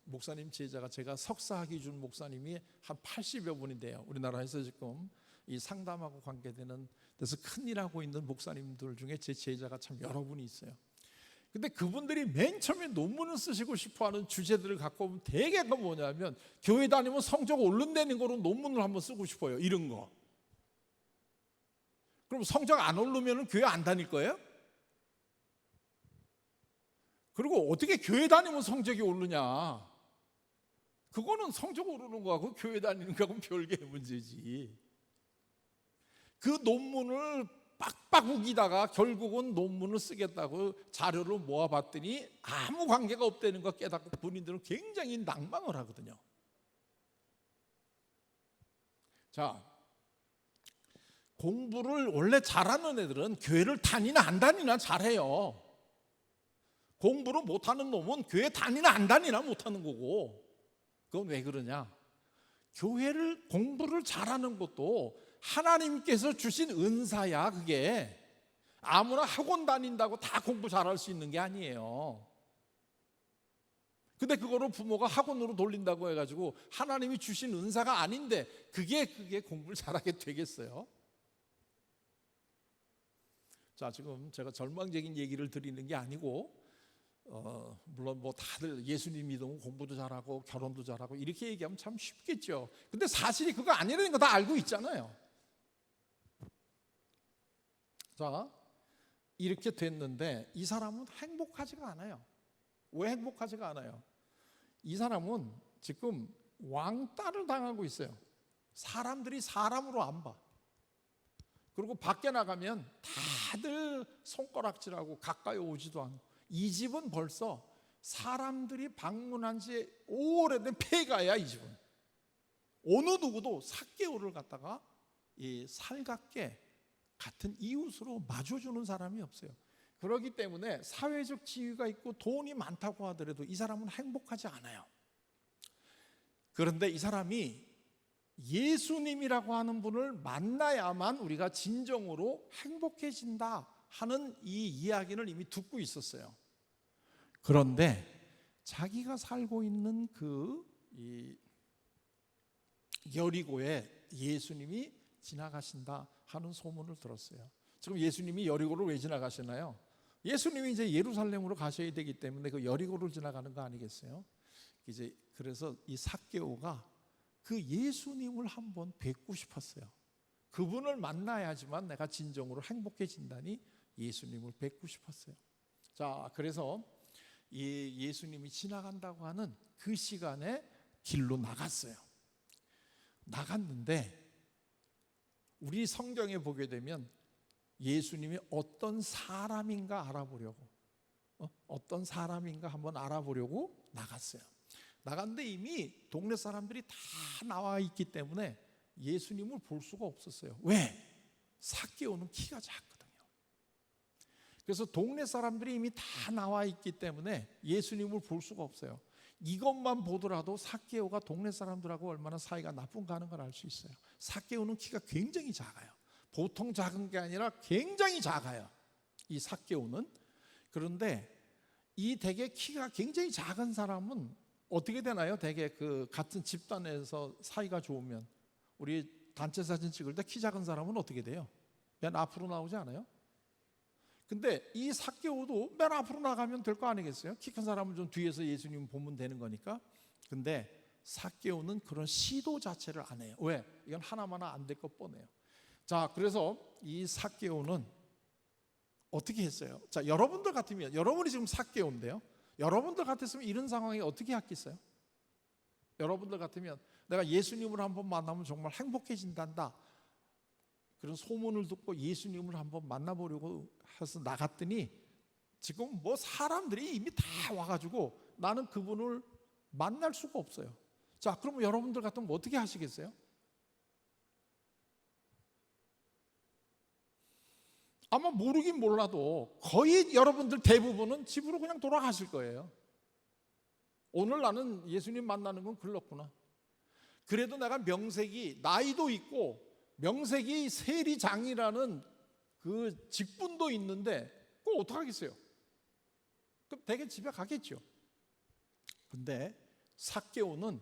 목사님 제자가 제가 석사학위 준 목사님이 한 80여 분인데요. 우리나라에서 지금 이 상담하고 관계되는 데서 큰 일하고 있는 목사님들 중에 제 제자가 참 여러 분이 있어요. 근데 그분들이 맨 처음에 논문을 쓰시고 싶어하는 주제들을 갖고 오면 대개가 뭐냐면 교회 다니면 성적 오른다는 거로 논문을 한번 쓰고 싶어요. 이런 거. 그럼 성적 안 오르면 교회 안 다닐 거예요? 그리고 어떻게 교회 다니면 성적이 오르냐? 그거는 성적 오르는 거하고 교회 다니는 거하고는 별개의 문제지. 그 논문을 빡빡 우기다가 결국은 논문을 쓰겠다고 자료를 모아봤더니 아무 관계가 없다는 거 깨닫고 본인들은 굉장히 낭망을 하거든요. 자, 공부를 원래 잘하는 애들은 교회를 다니나 안 다니나 잘해요. 공부를 못하는 놈은 교회 다니나 안 다니나 못하는 거고. 그건 왜 그러냐? 교회를 공부를 잘하는 것도 하나님께서 주신 은사야. 그게 아무나 학원 다닌다고 다 공부 잘할 수 있는 게 아니에요. 근데 그거를 부모가 학원으로 돌린다고 해가지고 하나님이 주신 은사가 아닌데 그게 공부를 잘하게 되겠어요? 자, 지금 제가 절망적인 얘기를 드리는 게 아니고 물론 뭐 다들 예수님 믿으면 공부도 잘하고 결혼도 잘하고 이렇게 얘기하면 참 쉽겠죠. 근데 사실이 그거 아니라는 거 다 알고 있잖아요. 자, 이렇게 됐는데 이 사람은 행복하지가 않아요. 왜 행복하지가 않아요? 이 사람은 지금 왕따를 당하고 있어요. 사람들이 사람으로 안 봐. 그리고 밖에 나가면 다들 손가락질하고 가까이 오지도 않고, 이 집은 벌써 사람들이 방문한 지 오래된 폐가야. 이 집은 어느 누구도 삭개오를 갖다가 이 살갑게 같은 이웃으로 마주주는 사람이 없어요. 그렇기 때문에 사회적 지위가 있고 돈이 많다고 하더라도 이 사람은 행복하지 않아요. 그런데 이 사람이 예수님이라고 하는 분을 만나야만 우리가 진정으로 행복해진다 하는 이 이야기를 이미 듣고 있었어요. 그런데 자기가 살고 있는 이 여리고에 예수님이 지나가신다 하는 소문을 들었어요. 지금 예수님이 여리고를 왜 지나가시나요? 예수님이 이제 예루살렘으로 가셔야 되기 때문에 그 여리고를 지나가는 거 아니겠어요? 이제 그래서 이 삭개오가 그 예수님을 한번 뵙고 싶었어요. 그분을 만나야지만 내가 진정으로 행복해진다니 예수님을 뵙고 싶었어요. 자, 그래서 이 예수님이 지나간다고 하는 그 시간에 길로 나갔어요. 나갔는데 우리 성경에 보게 되면 예수님이 어떤 사람인가 알아보려고 어떤 사람인가 한번 알아보려고 나갔어요. 나갔는데 이미 동네 사람들이 다 나와 있기 때문에 예수님을 볼 수가 없었어요. 왜? 삭개오는 키가 작거든요. 그래서 동네 사람들이 이미 다 나와 있기 때문에 예수님을 볼 수가 없어요. 이것만 보더라도 삭개오가 동네 사람들하고 얼마나 사이가 나쁜가 하는 걸 알 수 있어요. 삭개오는 키가 굉장히 작아요. 보통 작은 게 아니라 굉장히 작아요, 이 삭개오는. 그런데 이 되게 키가 굉장히 작은 사람은 어떻게 되나요? 되게 그 같은 집단에서 사이가 좋으면 우리 단체 사진 찍을 때 키 작은 사람은 어떻게 돼요? 맨 앞으로 나오지 않아요? 근데 이 삭개오도 맨 앞으로 나가면 될 거 아니겠어요? 키 큰 사람은 좀 뒤에서 예수님 보면 되는 거니까. 근데 삭개오는 그런 시도 자체를 안 해요. 왜? 이건 하나마나 안 될 것 뻔해요. 자, 그래서 이 삭개오는 어떻게 했어요? 자, 여러분들 같으면, 여러분이 지금 삭개오인데요, 여러분들 같았으면 이런 상황에 어떻게 했겠어요? 여러분들 같으면 내가 예수님을 한번 만나면 정말 행복해진단다, 그런 소문을 듣고 예수님을 한번 만나보려고 해서 나갔더니 지금 뭐 사람들이 이미 다 와가지고 나는 그분을 만날 수가 없어요. 자, 그러면 여러분들 같으면 어떻게 하시겠어요? 아마 모르긴 몰라도 거의 여러분들 대부분은 집으로 그냥 돌아가실 거예요. 오늘 나는 예수님 만나는 건 글렀구나. 그래도 내가 명색이, 나이도 있고 명색이 세리장이라는 그 직분도 있는데 그걸 어떡하겠어요? 그럼 대개 집에 가겠죠. 근데 삭개오는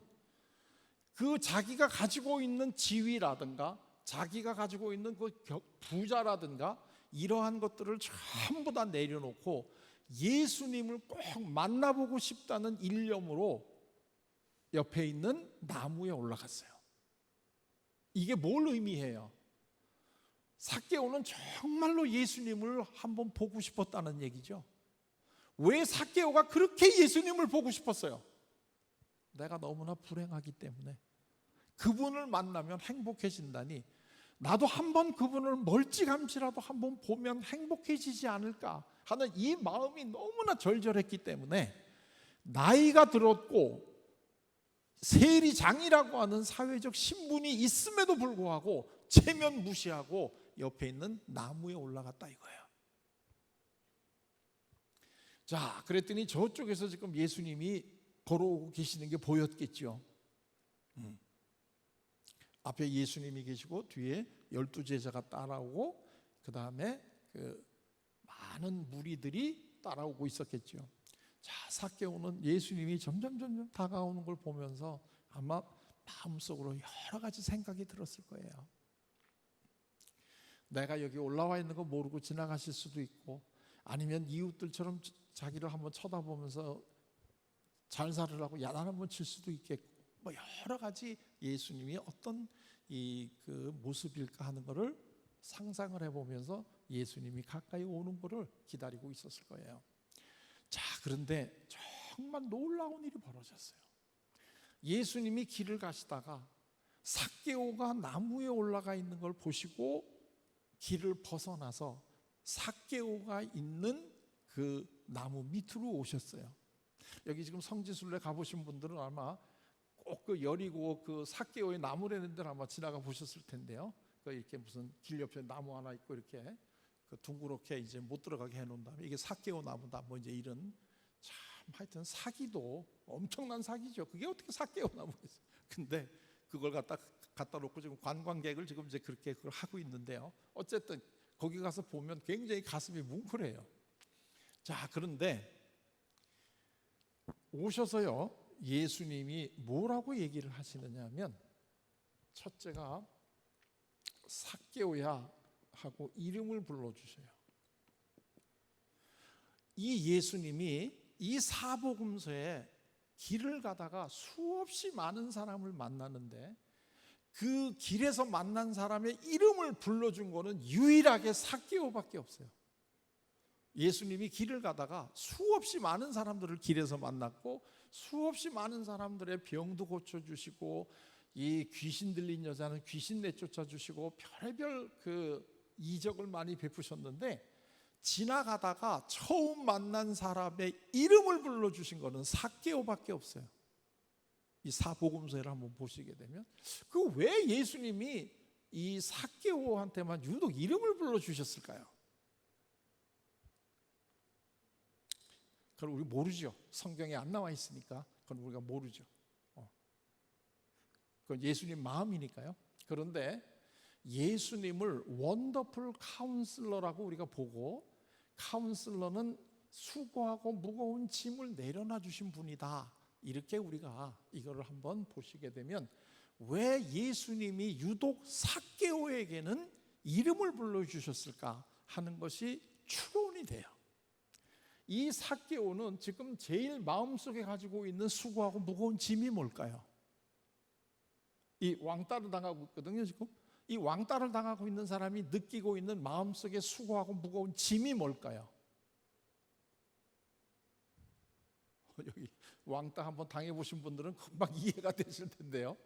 그 자기가 가지고 있는 지위라든가 자기가 가지고 있는 그 부자라든가 이러한 것들을 전부 다 내려놓고 예수님을 꼭 만나보고 싶다는 일념으로 옆에 있는 나무에 올라갔어요. 이게 뭘 의미해요? 삭개오는 정말로 예수님을 한번 보고 싶었다는 얘기죠. 왜 삭개오가 그렇게 예수님을 보고 싶었어요? 내가 너무나 불행하기 때문에 그분을 만나면 행복해진다니 나도 한번 그분을 멀찌감치라도 한번 보면 행복해지지 않을까 하는 이 마음이 너무나 절절했기 때문에 나이가 들었고 세리장이라고 하는 사회적 신분이 있음에도 불구하고 체면 무시하고 옆에 있는 나무에 올라갔다 이거예요. 자, 그랬더니 저쪽에서 지금 예수님이 걸어오고 계시는 게 보였겠죠. 앞에 예수님이 계시고 뒤에 12제자가 따라오고 그 다음에 그 많은 무리들이 따라오고 있었겠죠. 자, 삭개오는 예수님이 점점 다가오는 걸 보면서 아마 마음속으로 여러 가지 생각이 들었을 거예요. 내가 여기 올라와 있는 거 모르고 지나가실 수도 있고, 아니면 이웃들처럼 자기를 한번 쳐다보면서 잘 살으라고 야단 한번 칠 수도 있겠고, 뭐 여러 가지 예수님이 어떤 그 모습일까 하는 것을 상상을 해보면서 예수님이 가까이 오는 것을 기다리고 있었을 거예요. 자, 그런데 정말 놀라운 일이 벌어졌어요. 예수님이 길을 가시다가 삭개오가 나무에 올라가 있는 걸 보시고 길을 벗어나서 삭개오가 있는 그 나무 밑으로 오셨어요. 여기 지금 성지순례 가보신 분들은 아마 꼭 그 여리고 그 삭개오의 나무라는 데를 아마 지나가 보셨을 텐데요. 그 이렇게 무슨 길 옆에 나무 하나 있고 이렇게 그 둥그렇게 이제 못 들어가게 해놓은 다음에 이게 삭개오 나무다 뭐 이제 이런, 참 하여튼 사기도 엄청난 사기죠. 그게 어떻게 삭개오 나무겠어요. 근데 그걸 갖다 놓고 지금 관광객을 지금 이제 그렇게 그걸 하고 있는데요. 어쨌든 거기 가서 보면 굉장히 가슴이 뭉클해요. 자, 그런데 오셔서요, 예수님이 뭐라고 얘기를 하시느냐 하면, 첫째가 삭개오야 하고 이름을 불러주셔요. 이 예수님이 이 사복음서에 길을 가다가 수없이 많은 사람을 만나는데 그 길에서 만난 사람의 이름을 불러준 거는 유일하게 삭개오밖에 없어요. 예수님이 길을 가다가 수없이 많은 사람들을 길에서 만났고 수없이 많은 사람들의 병도 고쳐주시고, 이 귀신 들린 여자는 귀신 내쫓아 주시고 별의별 그 이적을 많이 베푸셨는데, 지나가다가 처음 만난 사람의 이름을 불러주신 거는 삭개오밖에 없어요. 이 사복음서를 한번 보시게 되면 그 왜 예수님이 이 삭개오한테만 유독 이름을 불러주셨을까요? 그걸 우리 모르죠. 성경에 안 나와 있으니까 그건 우리가 모르죠. 그건 예수님 마음이니까요. 그런데 예수님을 원더풀 카운슬러라고 우리가 보고, 카운슬러는 수고하고 무거운 짐을 내려놔 주신 분이다, 이렇게 우리가 이거를 한번 보시게 되면 왜 예수님이 유독 삭개오에게는 이름을 불러주셨을까 하는 것이 추론이 돼요. 이 삭개오는 지금 제일 마음속에 가지고 있는 수고하고 무거운 짐이 뭘까요? 이 왕따를 당하고 있거든요. 지금 이 왕따를 당하고 있는 사람이 느끼고 있는 마음속에 수고하고 무거운 짐이 뭘까요? 여기 왕따 한번 당해보신 분들은 금방 이해가 되실 텐데요.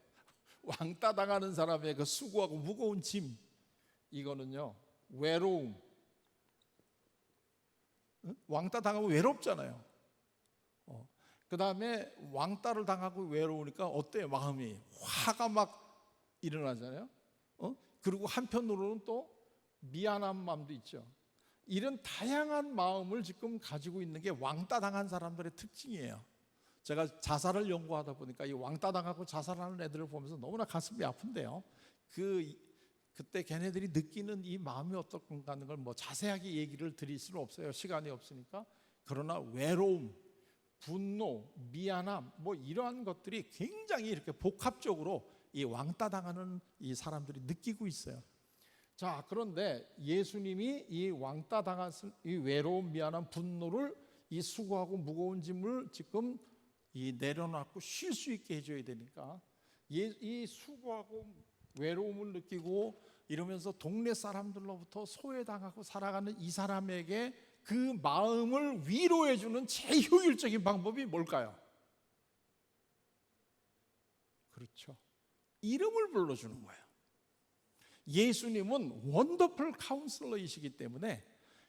왕따 당하는 사람의 그 수고하고 무거운 짐, 이거는요, 외로움. 왕따 당하고 외롭잖아요. 그 다음에 왕따를 당하고 외로우니까 어때요? 마음이 화가 막 일어나잖아요. 그리고 한편으로는 또 미안한 마음도 있죠. 이런 다양한 마음을 지금 가지고 있는 게 왕따 당한 사람들의 특징이에요. 제가 자살을 연구하다 보니까 이 왕따 당하고 자살하는 애들을 보면서 너무나 가슴이 아픈데요. 그때 걔네들이 느끼는 이 마음이 어떻건가 하는 걸 뭐 자세하게 얘기를 드릴 수는 없어요. 시간이 없으니까. 그러나 외로움, 분노, 미안함, 뭐 이러한 것들이 굉장히 이렇게 복합적으로 이 왕따 당하는 이 사람들이 느끼고 있어요. 자, 그런데 예수님이 이 왕따 당한 이 외로움, 미안함, 분노를, 이 수고하고 무거운 짐을 지금 이 내려놓고 쉴 수 있게 해줘야 되니까, 이 수고하고 외로움을 느끼고 이러면서 동네 사람들로부터 소외당하고 살아가는 이 사람에게 그 마음을 위로해주는 제일 효율적인 방법이 뭘까요? 그렇죠, 이름을 불러주는 거예요. 예수님은 원더풀 카운슬러이시기 때문에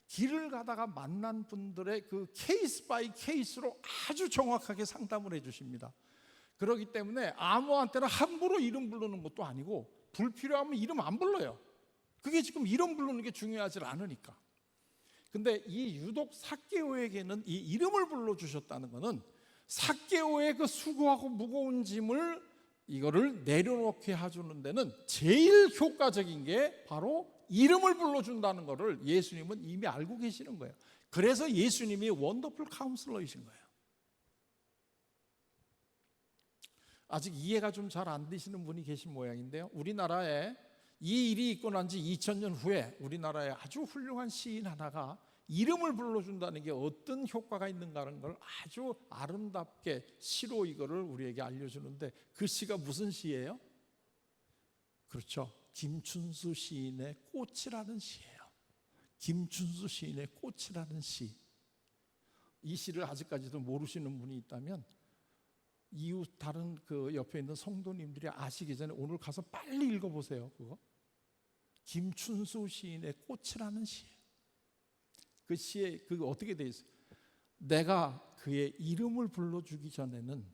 길을 가다가 만난 분들의 그 케이스 바이 케이스로 아주 정확하게 상담을 해주십니다. 그렇기 때문에 아무한테나 함부로 이름 부르는 것도 아니고, 불필요하면 이름 안 불러요. 그게 지금 이름 부르는 게 중요하지 않으니까. 근데 이 유독 삭개오에게는 이 이름을 불러주셨다는 것은 삭개오의 그 수고하고 무거운 짐을 이거를 내려놓게 해주는 데는 제일 효과적인 게 바로 이름을 불러준다는 것을 예수님은 이미 알고 계시는 거예요. 그래서 예수님이 원더풀 카운슬러이신 거예요. 아직 이해가 좀 잘 안 되시는 분이 계신 모양인데요. 우리나라에 이 일이 있고 난 지 2000년 후에 우리나라에 아주 훌륭한 시인 하나가 이름을 불러준다는 게 어떤 효과가 있는가라는 걸 아주 아름답게 시로 이거를 우리에게 알려주는데, 그 시가 무슨 시예요? 그렇죠, 김춘수 시인의 꽃이라는 시예요. 김춘수 시인의 꽃이라는 시. 이 시를 아직까지도 모르시는 분이 있다면 이웃 다른 그 옆에 있는 성도님들이 아시기 전에 오늘 가서 빨리 읽어보세요. 그거 김춘수 시인의 꽃이라는 시예요. 그 시에 그게 어떻게 돼 있어요? 내가 그의 이름을 불러주기 전에는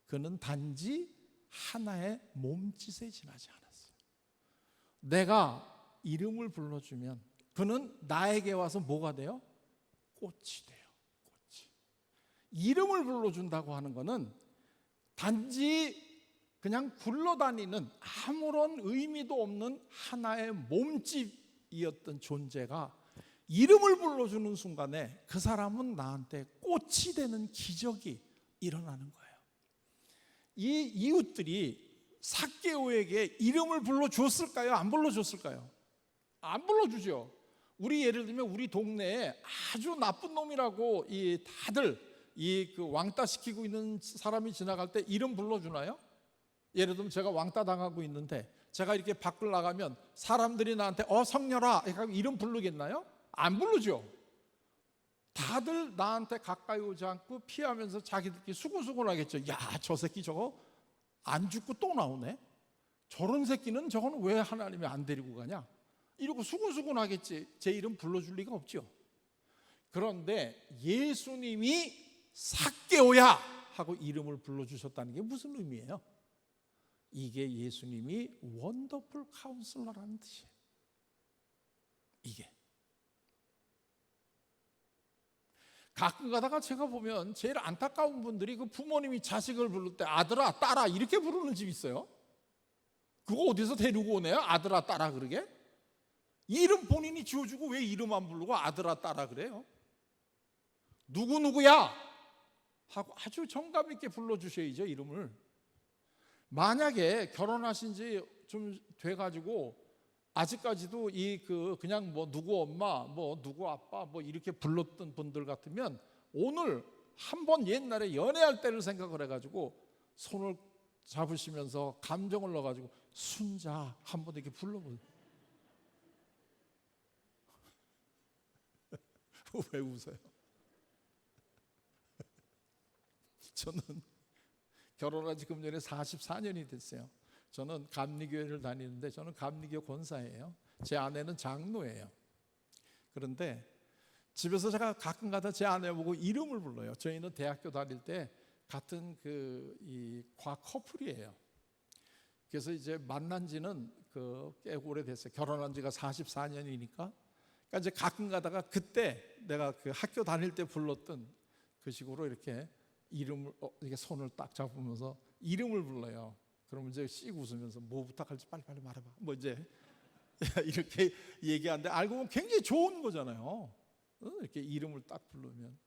그는 단지 하나의 몸짓에 지나지 않았어요. 내가 이름을 불러주면 그는 나에게 와서 뭐가 돼요? 꽃이 돼요. 꽃이. 이름을 불러준다고 하는 것은 단지 그냥 굴러다니는 아무런 의미도 없는 하나의 몸집이었던 존재가 이름을 불러주는 순간에 그 사람은 나한테 꽃이 되는 기적이 일어나는 거예요. 이 이웃들이 삭개오에게 이름을 불러줬을까요? 안 불러줬을까요? 안 불러주죠. 우리 예를 들면 우리 동네에 아주 나쁜 놈이라고 다들 그 왕따 시키고 있는 사람이 지나갈 때 이름 불러주나요? 예를 들면 제가 왕따 당하고 있는데 제가 이렇게 밖을 나가면 사람들이 나한테 성렬아 이름 부르겠나요? 안 부르죠. 다들 나한테 가까이 오지 않고 피하면서 자기들끼리 수군수군 하겠죠. 야, 저 새끼 저거 안 죽고 또 나오네. 저런 새끼는 저거는 왜 하나님이 안 데리고 가냐, 이러고 수군수군 하겠지. 제 이름 불러줄 리가 없죠. 그런데 예수님이 삭개오야 하고 이름을 불러주셨다는 게 무슨 의미예요? 이게 예수님이 원더풀 카운슬러라는 뜻이에요. 이게 가끔 가다가 제가 보면 제일 안타까운 분들이 그 부모님이 자식을 부를 때 아들아 딸아 이렇게 부르는 집 있어요. 그거 어디서 데리고 오네요? 아들아 딸아 그러게? 이름 본인이 지어주고 왜 이름 안 부르고 아들아 딸아 그래요? 누구누구야 하고 아주 정감 있게 불러주셔야죠, 이름을. 만약에 결혼하신 지 좀 돼가지고 아직까지도 그냥 뭐 누구 엄마, 뭐 누구 아빠, 뭐 이렇게 불렀던 분들 같으면 오늘 한번 옛날에 연애할 때를 생각을 해가지고 손을 잡으시면서 감정을 넣어가지고 순자 한번 이렇게 불러보세요. 왜 웃어요? 저는 결혼한 지 금년에 44년이 됐어요. 저는 감리교회를 다니는데 저는 감리교 권사예요. 제 아내는 장로예요. 그런데 집에서 제가 가끔 가다 제 아내 보고 이름을 불러요. 저희는 대학교 다닐 때 같은 과 커플이에요. 그래서 이제 만난 지는 꽤 오래됐어요. 결혼한 지가 44년이니까. 그러니까 이제 가끔 가다가 그때 내가 그 학교 다닐 때 불렀던 그 식으로 이렇게 이름을 이렇게 손을 딱 잡으면서 이름을 불러요. 그러면 이제 씩 웃으면서 뭐 부탁할지 빨리빨리 말해봐. 뭐 이제 이렇게 얘기하는데 알고 보면 굉장히 좋은 거잖아요. 이렇게 이름을 딱 부르면.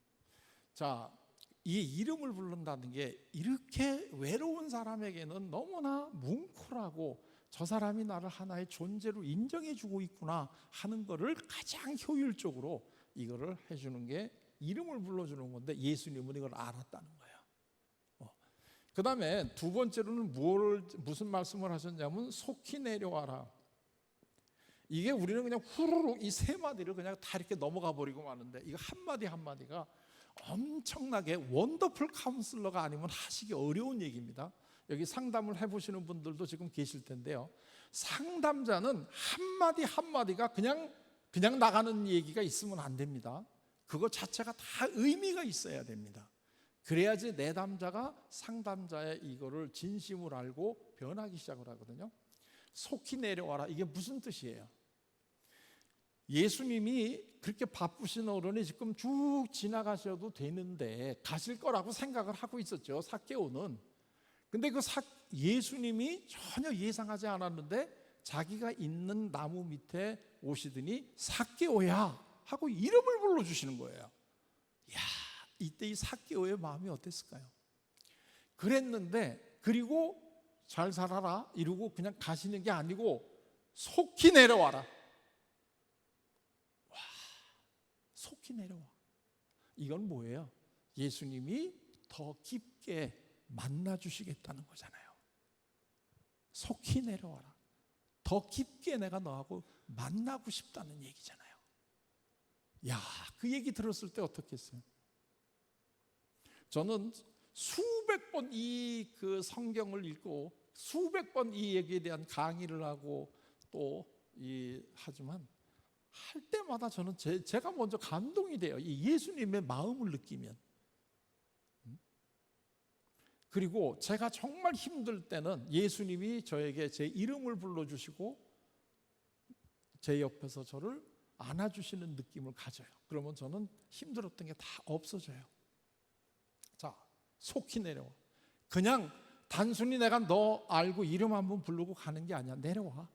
자, 이 이름을 부른다는 게 이렇게 외로운 사람에게는 너무나 뭉클하고 저 사람이 나를 하나의 존재로 인정해주고 있구나 하는 거를 가장 효율적으로 이거를 해주는 게 이름을 불러주는 건데 예수님은 이걸 알았다는 거예요. 그 다음에 두 번째로는 무슨 말씀을 하셨냐면 속히 내려와라. 이게 우리는 그냥 후루룩 이 세 마디를 그냥 다 이렇게 넘어가 버리고 마는데 이거 한마디 한마디가 엄청나게 원더풀 카운슬러가 아니면 하시기 어려운 얘기입니다. 여기 상담을 해보시는 분들도 지금 계실 텐데요. 상담자는 한마디 한마디가 그냥 나가는 얘기가 있으면 안 됩니다. 그거 자체가 다 의미가 있어야 됩니다. 그래야지 내담자가 상담자의 이거를 진심을 알고 변하기 시작을 하거든요. 속히 내려와라. 이게 무슨 뜻이에요? 예수님이 그렇게 바쁘신 어른이 지금 쭉 지나가셔도 되는데 가실 거라고 생각을 하고 있었죠, 삭개오는. 근데 그 예수님이 전혀 예상하지 않았는데 자기가 있는 나무 밑에 오시더니 삭개오야 하고 이름을 불러주시는 거예요. 야, 이때 이 삭개오의 마음이 어땠을까요? 그랬는데, 그리고 잘 살아라 이러고 그냥 가시는 게 아니고 속히 내려와라. 와, 속히 내려와. 이건 뭐예요? 예수님이 더 깊게 만나 주시겠다는 거잖아요. 속히 내려와라. 더 깊게 내가 너하고 만나고 싶다는 얘기잖아요. 야, 그 얘기 들었을 때 어떻겠어요? 저는 수백 번 이 그 성경을 읽고 수백 번 이 얘기에 대한 강의를 하고 또 하지만 할 때마다 저는 제가 먼저 감동이 돼요. 이 예수님의 마음을 느끼면. 그리고 제가 정말 힘들 때는 예수님이 저에게 제 이름을 불러주시고 제 옆에서 저를 안아주시는 느낌을 가져요. 그러면 저는 힘들었던 게 다 없어져요. 자, 속히 내려와. 그냥 단순히 내가 너 알고 이름 한번 부르고 가는 게 아니야. 내려와.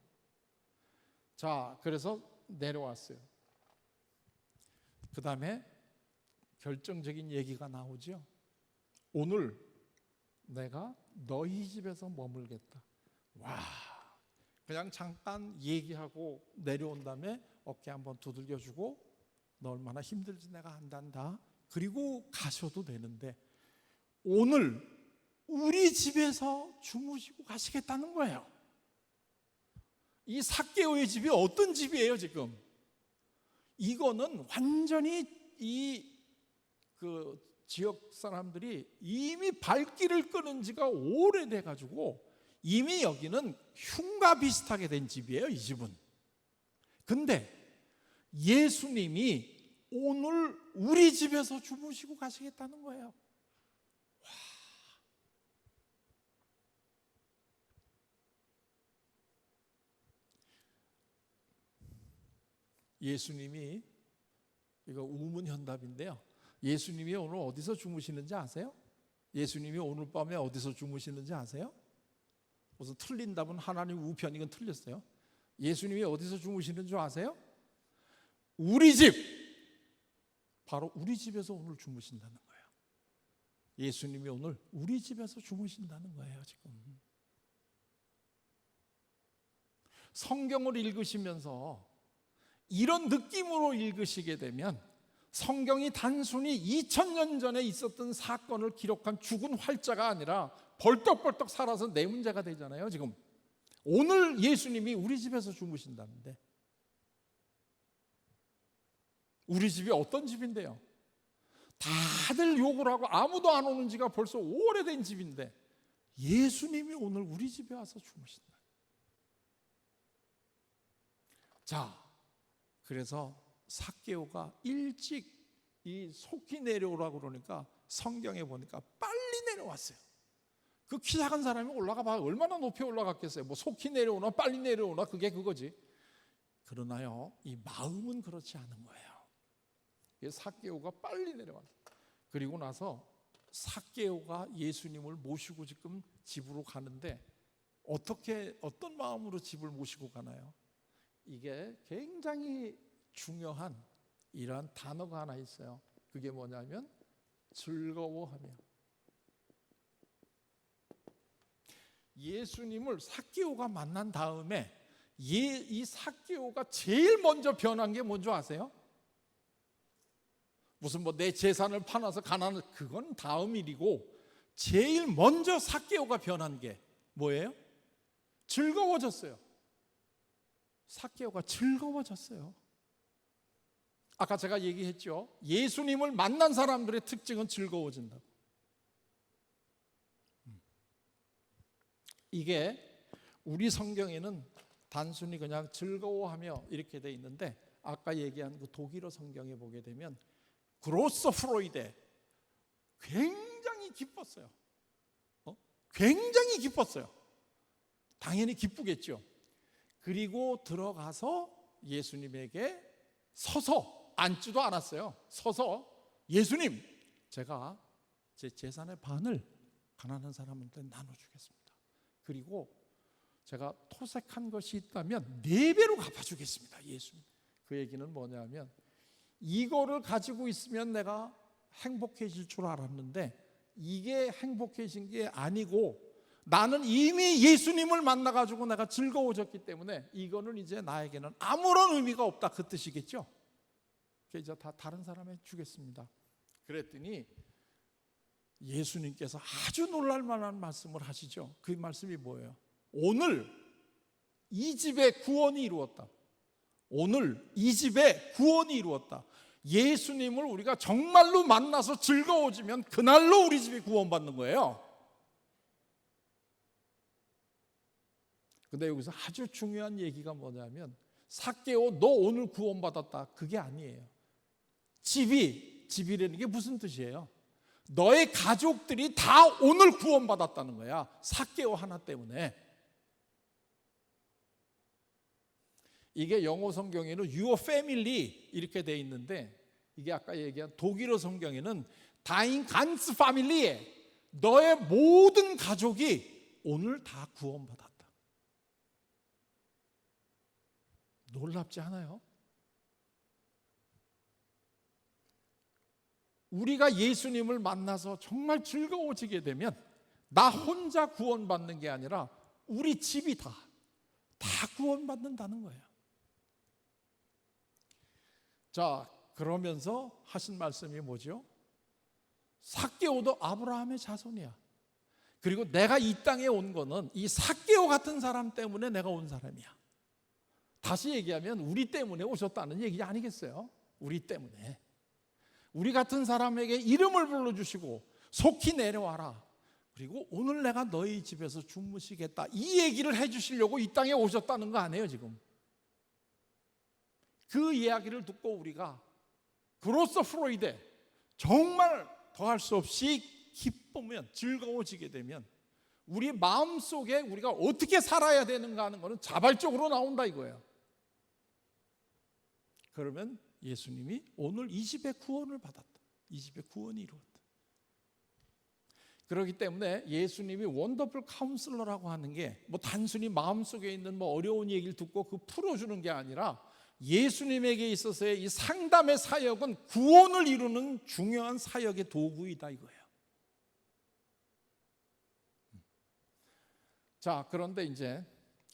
자, 그래서 내려왔어요. 그 다음에 결정적인 얘기가 나오죠. 오늘 내가 너희 집에서 머물겠다. 와, 그냥 잠깐 얘기하고 내려온 다음에 어깨 한번 두들겨주고 너 얼마나 힘들지 내가 안단다. 그리고 가셔도 되는데 오늘 우리 집에서 주무시고 가시겠다는 거예요. 이 삭개오의 집이 어떤 집이에요 지금? 이거는 완전히 그 지역 사람들이 이미 발길을 끄는 지가 오래돼 가지고 이미 여기는 흉가 비슷하게 된 집이에요, 이 집은. 근데 예수님이 오늘 우리 집에서 주무시고 가시겠다는 거예요. 와. 예수님이, 이거 우문현답인데요, 예수님이 오늘 어디서 주무시는지 아세요? 예수님이 오늘 밤에 어디서 주무시는지 아세요? 무슨 틀린 답은 하나님 우편, 이건 틀렸어요. 예수님이 어디서 주무시는 줄 아세요? 우리 집, 바로 우리 집에서 오늘 주무신다는 거예요. 예수님이 오늘 우리 집에서 주무신다는 거예요. 지금 성경을 읽으시면서 이런 느낌으로 읽으시게 되면 성경이 단순히 2000년 전에 있었던 사건을 기록한 죽은 활자가 아니라 벌떡벌떡 살아서 내 문제가 되잖아요. 지금 오늘 예수님이 우리 집에서 주무신다는데, 우리 집이 어떤 집인데요? 다들 욕을 하고 아무도 안 오는 지가 벌써 오래된 집인데 예수님이 오늘 우리 집에 와서 주무신다. 자, 그래서 삭개오가 일찍 이 속히 내려오라고 그러니까 성경에 보니까 빨리 내려왔어요. 그 키 작은 사람이 올라가 봐, 얼마나 높이 올라갔겠어요. 뭐 속히 내려오나 빨리 내려오나 그게 그거지. 그러나요, 이 마음은 그렇지 않은 거예요. 삭개오가 빨리 내려왔어요. 그리고 나서 삭개오가 예수님을 모시고 지금 집으로 가는데 어떤 마음으로 집을 모시고 가나요? 이게 굉장히 중요한 이러한 단어가 하나 있어요. 그게 뭐냐면 즐거워하며. 예수님을 삭개오가 만난 다음에 이 삭개오가 제일 먼저 변한 게 뭔지 아세요? 무슨 뭐 내 재산을 팔아서 가난한, 그건 다음 일이고 제일 먼저 삭개오가 변한 게 뭐예요? 즐거워졌어요. 삭개오가 즐거워졌어요. 아까 제가 얘기했죠. 예수님을 만난 사람들의 특징은 즐거워진다고. 이게 우리 성경에는 단순히 그냥 즐거워하며 이렇게 돼 있는데 아까 얘기한 그 독일어 성경에 보게 되면 그로서 프로이데, 굉장히 기뻤어요. 굉장히 기뻤어요. 당연히 기쁘겠죠. 그리고 들어가서 예수님에게 서서, 앉지도 않았어요. 서서 예수님, 제가 제 재산의 반을 가난한 사람한테 나눠주겠습니다. 그리고 제가 토색한 것이 있다면 4배로 갚아주겠습니다. 예수님. 그 얘기는 뭐냐면 이거를 가지고 있으면 내가 행복해질 줄 알았는데 이게 행복해진 게 아니고 나는 이미 예수님을 만나가지고 내가 즐거워졌기 때문에 이거는 이제 나에게는 아무런 의미가 없다, 그 뜻이겠죠. 그래서 다 다른 사람에 주겠습니다. 그랬더니 예수님께서 아주 놀랄만한 말씀을 하시죠. 그 말씀이 뭐예요? 오늘 이 집의 구원이 이루었다. 오늘 이 집의 구원이 이루었다. 예수님을 우리가 정말로 만나서 즐거워지면 그날로 우리 집이 구원받는 거예요. 근데 여기서 아주 중요한 얘기가 뭐냐면 삭개오, 너 오늘 구원받았다, 그게 아니에요. 집이라는 게 무슨 뜻이에요? 너의 가족들이 다 오늘 구원받았다는 거야. 삭개오 하나 때문에. 이게 영어 성경에는 Your Family 이렇게 돼 있는데 이게 아까 얘기한 독일어 성경에는 Dein ganz Familie, 너의 모든 가족이 오늘 다 구원받았다. 놀랍지 않아요? 우리가 예수님을 만나서 정말 즐거워지게 되면 나 혼자 구원받는 게 아니라 우리 집이 다 구원받는다는 거예요. 자, 그러면서 하신 말씀이 뭐죠? 삭개오도 아브라함의 자손이야. 그리고 내가 이 땅에 온 거는 이 삭개오 같은 사람 때문에 내가 온 사람이야. 다시 얘기하면 우리 때문에 오셨다는 얘기 아니겠어요? 우리 때문에. 우리 같은 사람에게 이름을 불러주시고 속히 내려와라. 그리고 오늘 내가 너희 집에서 주무시겠다. 이 얘기를 해주시려고 이 땅에 오셨다는 거 아니에요, 지금. 그 이야기를 듣고 우리가 그로서 프로이데 정말 더할 수 없이 기쁘면, 즐거워지게 되면 우리 마음속에 우리가 어떻게 살아야 되는가 하는 것은 자발적으로 나온다 이거예요. 그러면 예수님이 오늘 이 집의 구원을 받았다. 이 집의 구원이 이루었다. 그렇기 때문에 예수님이 원더풀 카운슬러라고 하는 게 뭐 단순히 마음속에 있는 뭐 어려운 얘기를 듣고 그 풀어주는 게 아니라 예수님에게 있어서의 이 상담의 사역은 구원을 이루는 중요한 사역의 도구이다 이거예요. 자, 그런데 이제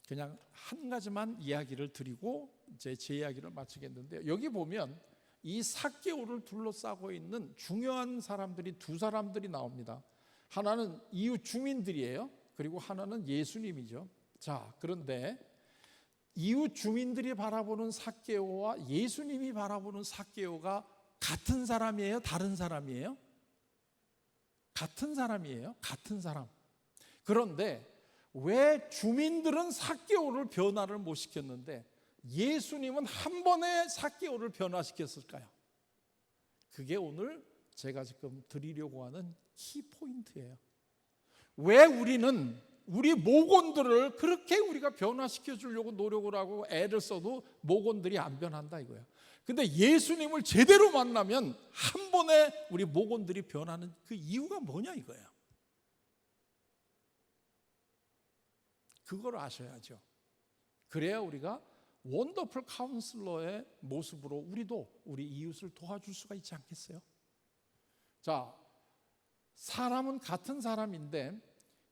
그냥 한 가지만 이야기를 드리고 이제 제 이야기를 마치겠는데요. 여기 보면 이 삭개오를 둘러싸고 있는 중요한 사람들이 두 사람들이 나옵니다. 하나는 이웃 주민들이에요. 그리고 하나는 예수님이죠. 자, 그런데 이웃 주민들이 바라보는 삭개오와 예수님이 바라보는 삭개오가 같은 사람이에요? 다른 사람이에요? 같은 사람이에요. 같은 사람. 그런데 왜 주민들은 삭개오를 변화를 못 시켰는데 예수님은 한 번에 삭개오를 변화시켰을까요? 그게 오늘 제가 지금 드리려고 하는 키포인트예요. 왜 우리는 우리 모곤들을 그렇게 우리가 변화시켜 주려고 노력을 하고 애를 써도 모곤들이 안 변한다 이거예요. 근데 예수님을 제대로 만나면 한 번에 우리 모곤들이 변하는 그 이유가 뭐냐 이거예요. 그걸 아셔야죠. 그래야 우리가 원더풀 카운슬러의 모습으로 우리도 우리 이웃을 도와줄 수가 있지 않겠어요? 자, 사람은 같은 사람인데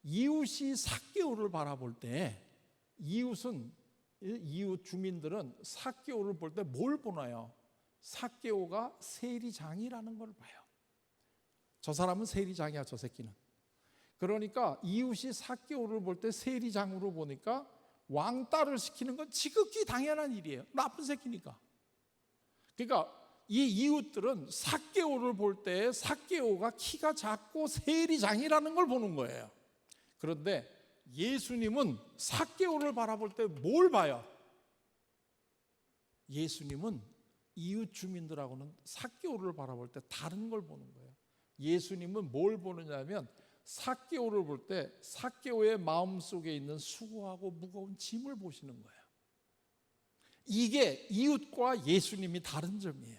이웃이 삭개오를 바라볼 때 이웃 주민들은 삭개오를 볼 때 뭘 보나요? 삭개오가 세리장이라는 걸 봐요. 저 사람은 세리장이야, 저 새끼는. 그러니까 이웃이 삭개오를 볼 때 세리장으로 보니까 왕따를 시키는 건 지극히 당연한 일이에요. 나쁜 새끼니까. 그러니까 이 이웃들은 삭개오를 볼 때 삭개오가 키가 작고 세리장이라는 걸 보는 거예요. 그런데 예수님은 삭개오를 바라볼 때 뭘 봐요? 예수님은 이웃 주민들하고는 삭개오를 바라볼 때 다른 걸 보는 거예요. 예수님은 뭘 보느냐면 삭개오를 볼 때 삭개오의 마음속에 있는 수고하고 무거운 짐을 보시는 거예요. 이게 이웃과 예수님이 다른 점이에요.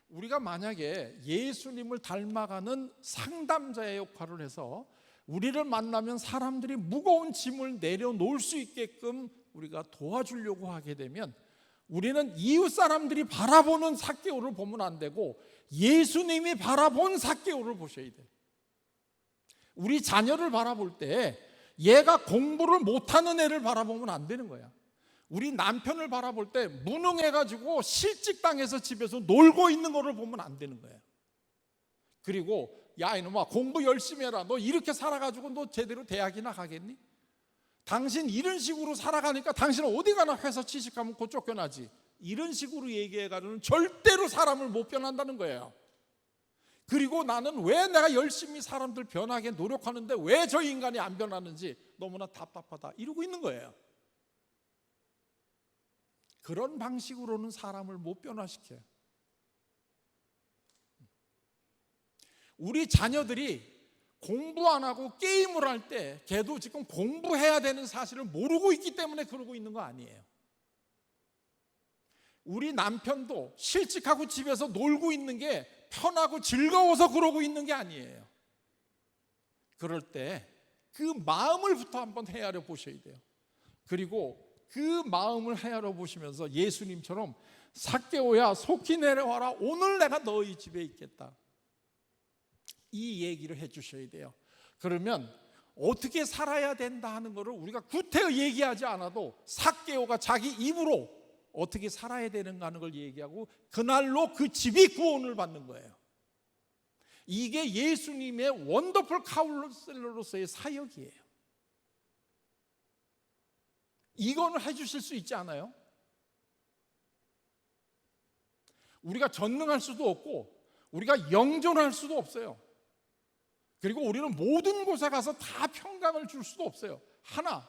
우리가 만약에 예수님을 닮아가는 상담자의 역할을 해서 우리를 만나면 사람들이 무거운 짐을 내려놓을 수 있게끔 우리가 도와주려고 하게 되면 우리는 이웃 사람들이 바라보는 삭개오를 보면 안 되고 예수님이 바라본 삭개오를 보셔야 돼요. 우리 자녀를 바라볼 때 얘가 공부를 못하는 애를 바라보면 안 되는 거야. 우리 남편을 바라볼 때 무능해가지고 실직당해서 집에서 놀고 있는 거를 보면 안 되는 거예요. 그리고 야 이놈아 공부 열심히 해라. 너 이렇게 살아가지고 너 제대로 대학이나 가겠니? 당신 이런 식으로 살아가니까 당신은 어디 가나 회사 취직하면 곧 쫓겨나지. 이런 식으로 얘기해가지고는 절대로 사람을 못 변한다는 거예요. 그리고 나는 왜 내가 열심히 사람들 변하게 노력하는데 왜 저 인간이 안 변하는지 너무나 답답하다 이러고 있는 거예요. 그런 방식으로는 사람을 못 변화시켜요. 우리 자녀들이 공부 안 하고 게임을 할 때 걔도 지금 공부해야 되는 사실을 모르고 있기 때문에 그러고 있는 거 아니에요. 우리 남편도 실직하고 집에서 놀고 있는 게 편하고 즐거워서 그러고 있는 게 아니에요. 그럴 때 그 마음을부터 한번 헤아려 보셔야 돼요. 그리고 그 마음을 헤아려 보시면서 예수님처럼 삭개오야 속히 내려와라. 오늘 내가 너희 집에 있겠다. 이 얘기를 해 주셔야 돼요. 그러면 어떻게 살아야 된다 하는 것을 우리가 구태여 얘기하지 않아도 삭개오가 자기 입으로 어떻게 살아야 되는가 하는 걸 얘기하고 그날로 그 집이 구원을 받는 거예요. 이게 예수님의 원더풀 카운셀러로서의 사역이에요. 이거는 해주실 수 있지 않아요? 우리가 전능할 수도 없고 우리가 영존할 수도 없어요. 그리고 우리는 모든 곳에 가서 다 평강을 줄 수도 없어요. 하나,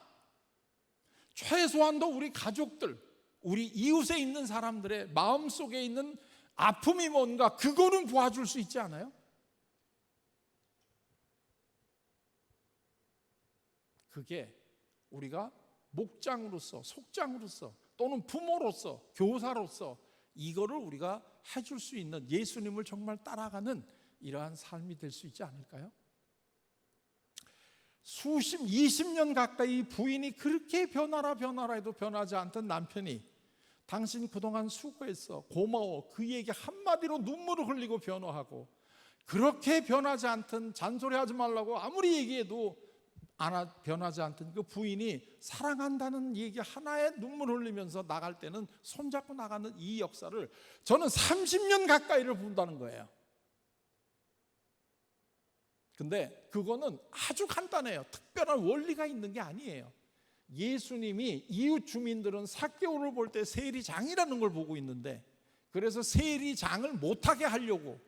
최소한도 우리 가족들, 우리 이웃에 있는 사람들의 마음속에 있는 아픔이 뭔가 그거는 도와줄 수 있지 않아요? 그게 우리가 목장으로서, 속장으로서 또는 부모로서, 교사로서 이거를 우리가 해줄 수 있는 예수님을 정말 따라가는 이러한 삶이 될 수 있지 않을까요? 수십, 20년 가까이 부인이 그렇게 변하라 해도 변하지 않던 남편이 당신 그동안 수고했어, 고마워, 그 얘기 한마디로 눈물을 흘리고 변화하고 그렇게 변하지 않던 잔소리하지 말라고 아무리 얘기해도 변하지 않던 그 부인이 사랑한다는 얘기 하나에 눈물 흘리면서 나갈 때는 손잡고 나가는 이 역사를 저는 30년 가까이를 본다는 거예요. 근데 그거는 아주 간단해요. 특별한 원리가 있는 게 아니에요. 예수님이 이웃 주민들은 삭개오를 볼 때 세리장이라는 걸 보고 있는데 그래서 세리장을 못하게 하려고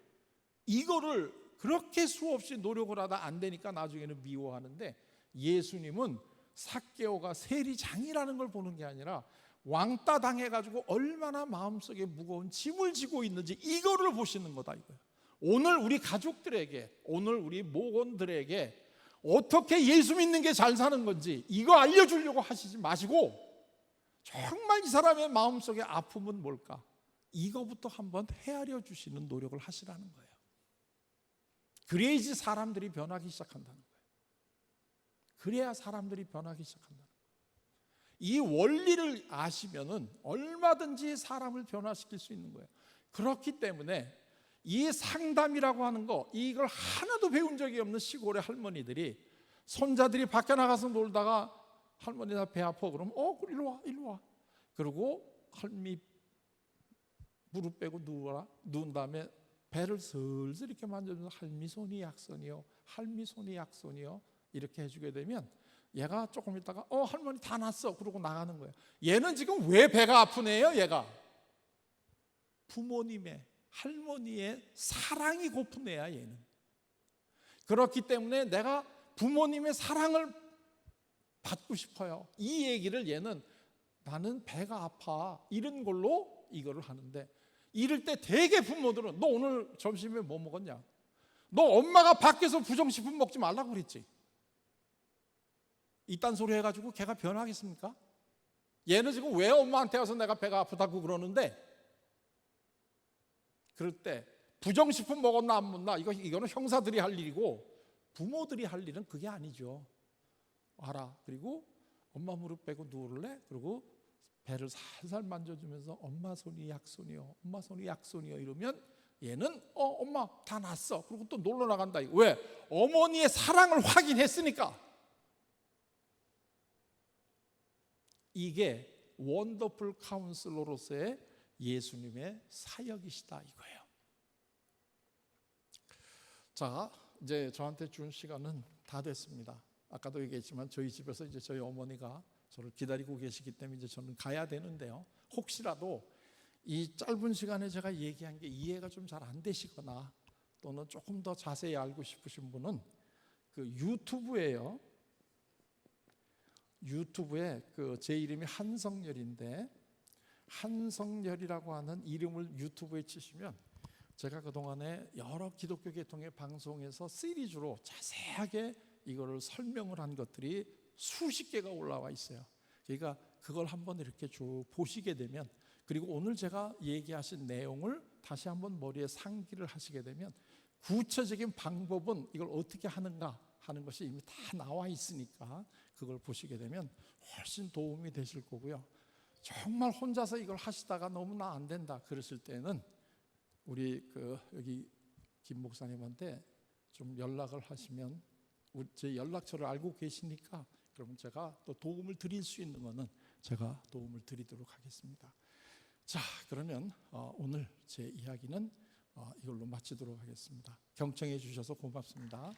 이거를 그렇게 수없이 노력을 하다 안 되니까 나중에는 미워하는데 예수님은 삭개오가 세리장이라는 걸 보는 게 아니라 왕따 당해가지고 얼마나 마음속에 무거운 짐을 지고 있는지 이거를 보시는 거다 이거예요. 오늘 우리 가족들에게, 오늘 우리 목원들에게 어떻게 예수 믿는 게 잘 사는 건지 이거 알려주려고 하시지 마시고 정말 이 사람의 마음속의 아픔은 뭘까? 이거부터 한번 헤아려 주시는 노력을 하시라는 거예요. 그래야지 사람들이 변하기 시작한다는 거예요. 그래야 사람들이 변하기 시작한다는 거예요. 이 원리를 아시면은 얼마든지 사람을 변화시킬 수 있는 거예요. 그렇기 때문에 이 상담이라고 하는 거 이걸 하나도 배운 적이 없는 시골의 할머니들이 손자들이 밖에 나가서 놀다가 할머니가 배 아파 그러면 일로 와 그리고 할미 무릎 빼고 누운 다음에 배를 슬슬 이렇게 만져주면서 할미 손이 약손이요 할미 손이 약손이요 이렇게 해주게 되면 얘가 조금 있다가 할머니 다 났어 그러고 나가는 거예요. 얘는 지금 왜 배가 아픈 애예요? 얘가 부모님의 할머니의 사랑이 고픈 애야 얘는. 그렇기 때문에 내가 부모님의 사랑을 받고 싶어요. 이 얘기를 얘는 나는 배가 아파 이런 걸로 이거를 하는데 이럴 때 대개 부모들은 너 오늘 점심에 뭐 먹었냐? 너 엄마가 밖에서 부정식품 먹지 말라고 그랬지. 이딴 소리 해가지고 걔가 변하겠습니까? 얘는 지금 왜 엄마한테 와서 내가 배가 아프다고 그러는데, 그럴 때 부정식품 먹었나 안 먹나 이거는 형사들이 할 일이고 부모들이 할 일은 그게 아니죠. 와라. 그리고 엄마 무릎 빼고 누울래? 그리고 배를 살살 만져주면서 엄마 손이 약손이요, 엄마 손이 약손이요 이러면 얘는 엄마 다 났어. 그리고 또 놀러 나간다. 왜? 어머니의 사랑을 확인했으니까. 이게 원더풀 카운슬러로서의 예수님의 사역이시다 이거예요. 자, 이제 저한테 준 시간은 다 됐습니다. 아까도 얘기했지만 저희 집에서 이제 저희 어머니가 저를 기다리고 계시기 때문에 이제 저는 가야 되는데요. 혹시라도 이 짧은 시간에 제가 얘기한 게 이해가 좀 잘 안 되시거나 또는 조금 더 자세히 알고 싶으신 분은 그 유튜브에요. 유튜브에 제 이름이 한성열인데, 한성열이라고 하는 이름을 유튜브에 치시면 제가 그동안에 여러 기독교 계통의 방송에서 시리즈로 자세하게 이거를 설명을 한 것들이 수십 개가 올라와 있어요. 그러니까 그걸 한번 이렇게 쭉 보시게 되면, 그리고 오늘 제가 얘기하신 내용을 다시 한번 머리에 상기를 하시게 되면 구체적인 방법은 이걸 어떻게 하는가 하는 것이 이미 다 나와 있으니까 그걸 보시게 되면 훨씬 도움이 되실 거고요. 정말 혼자서 이걸 하시다가 너무나 안 된다 그러실 때는 우리 여기 김 목사님한테 좀 연락을 하시면, 제 연락처를 알고 계시니까 그러면 제가 또 도움을 드릴 수 있는 거는 제가 도움을 드리도록 하겠습니다. 자, 그러면 오늘 제 이야기는 이걸로 마치도록 하겠습니다. 경청해 주셔서 고맙습니다.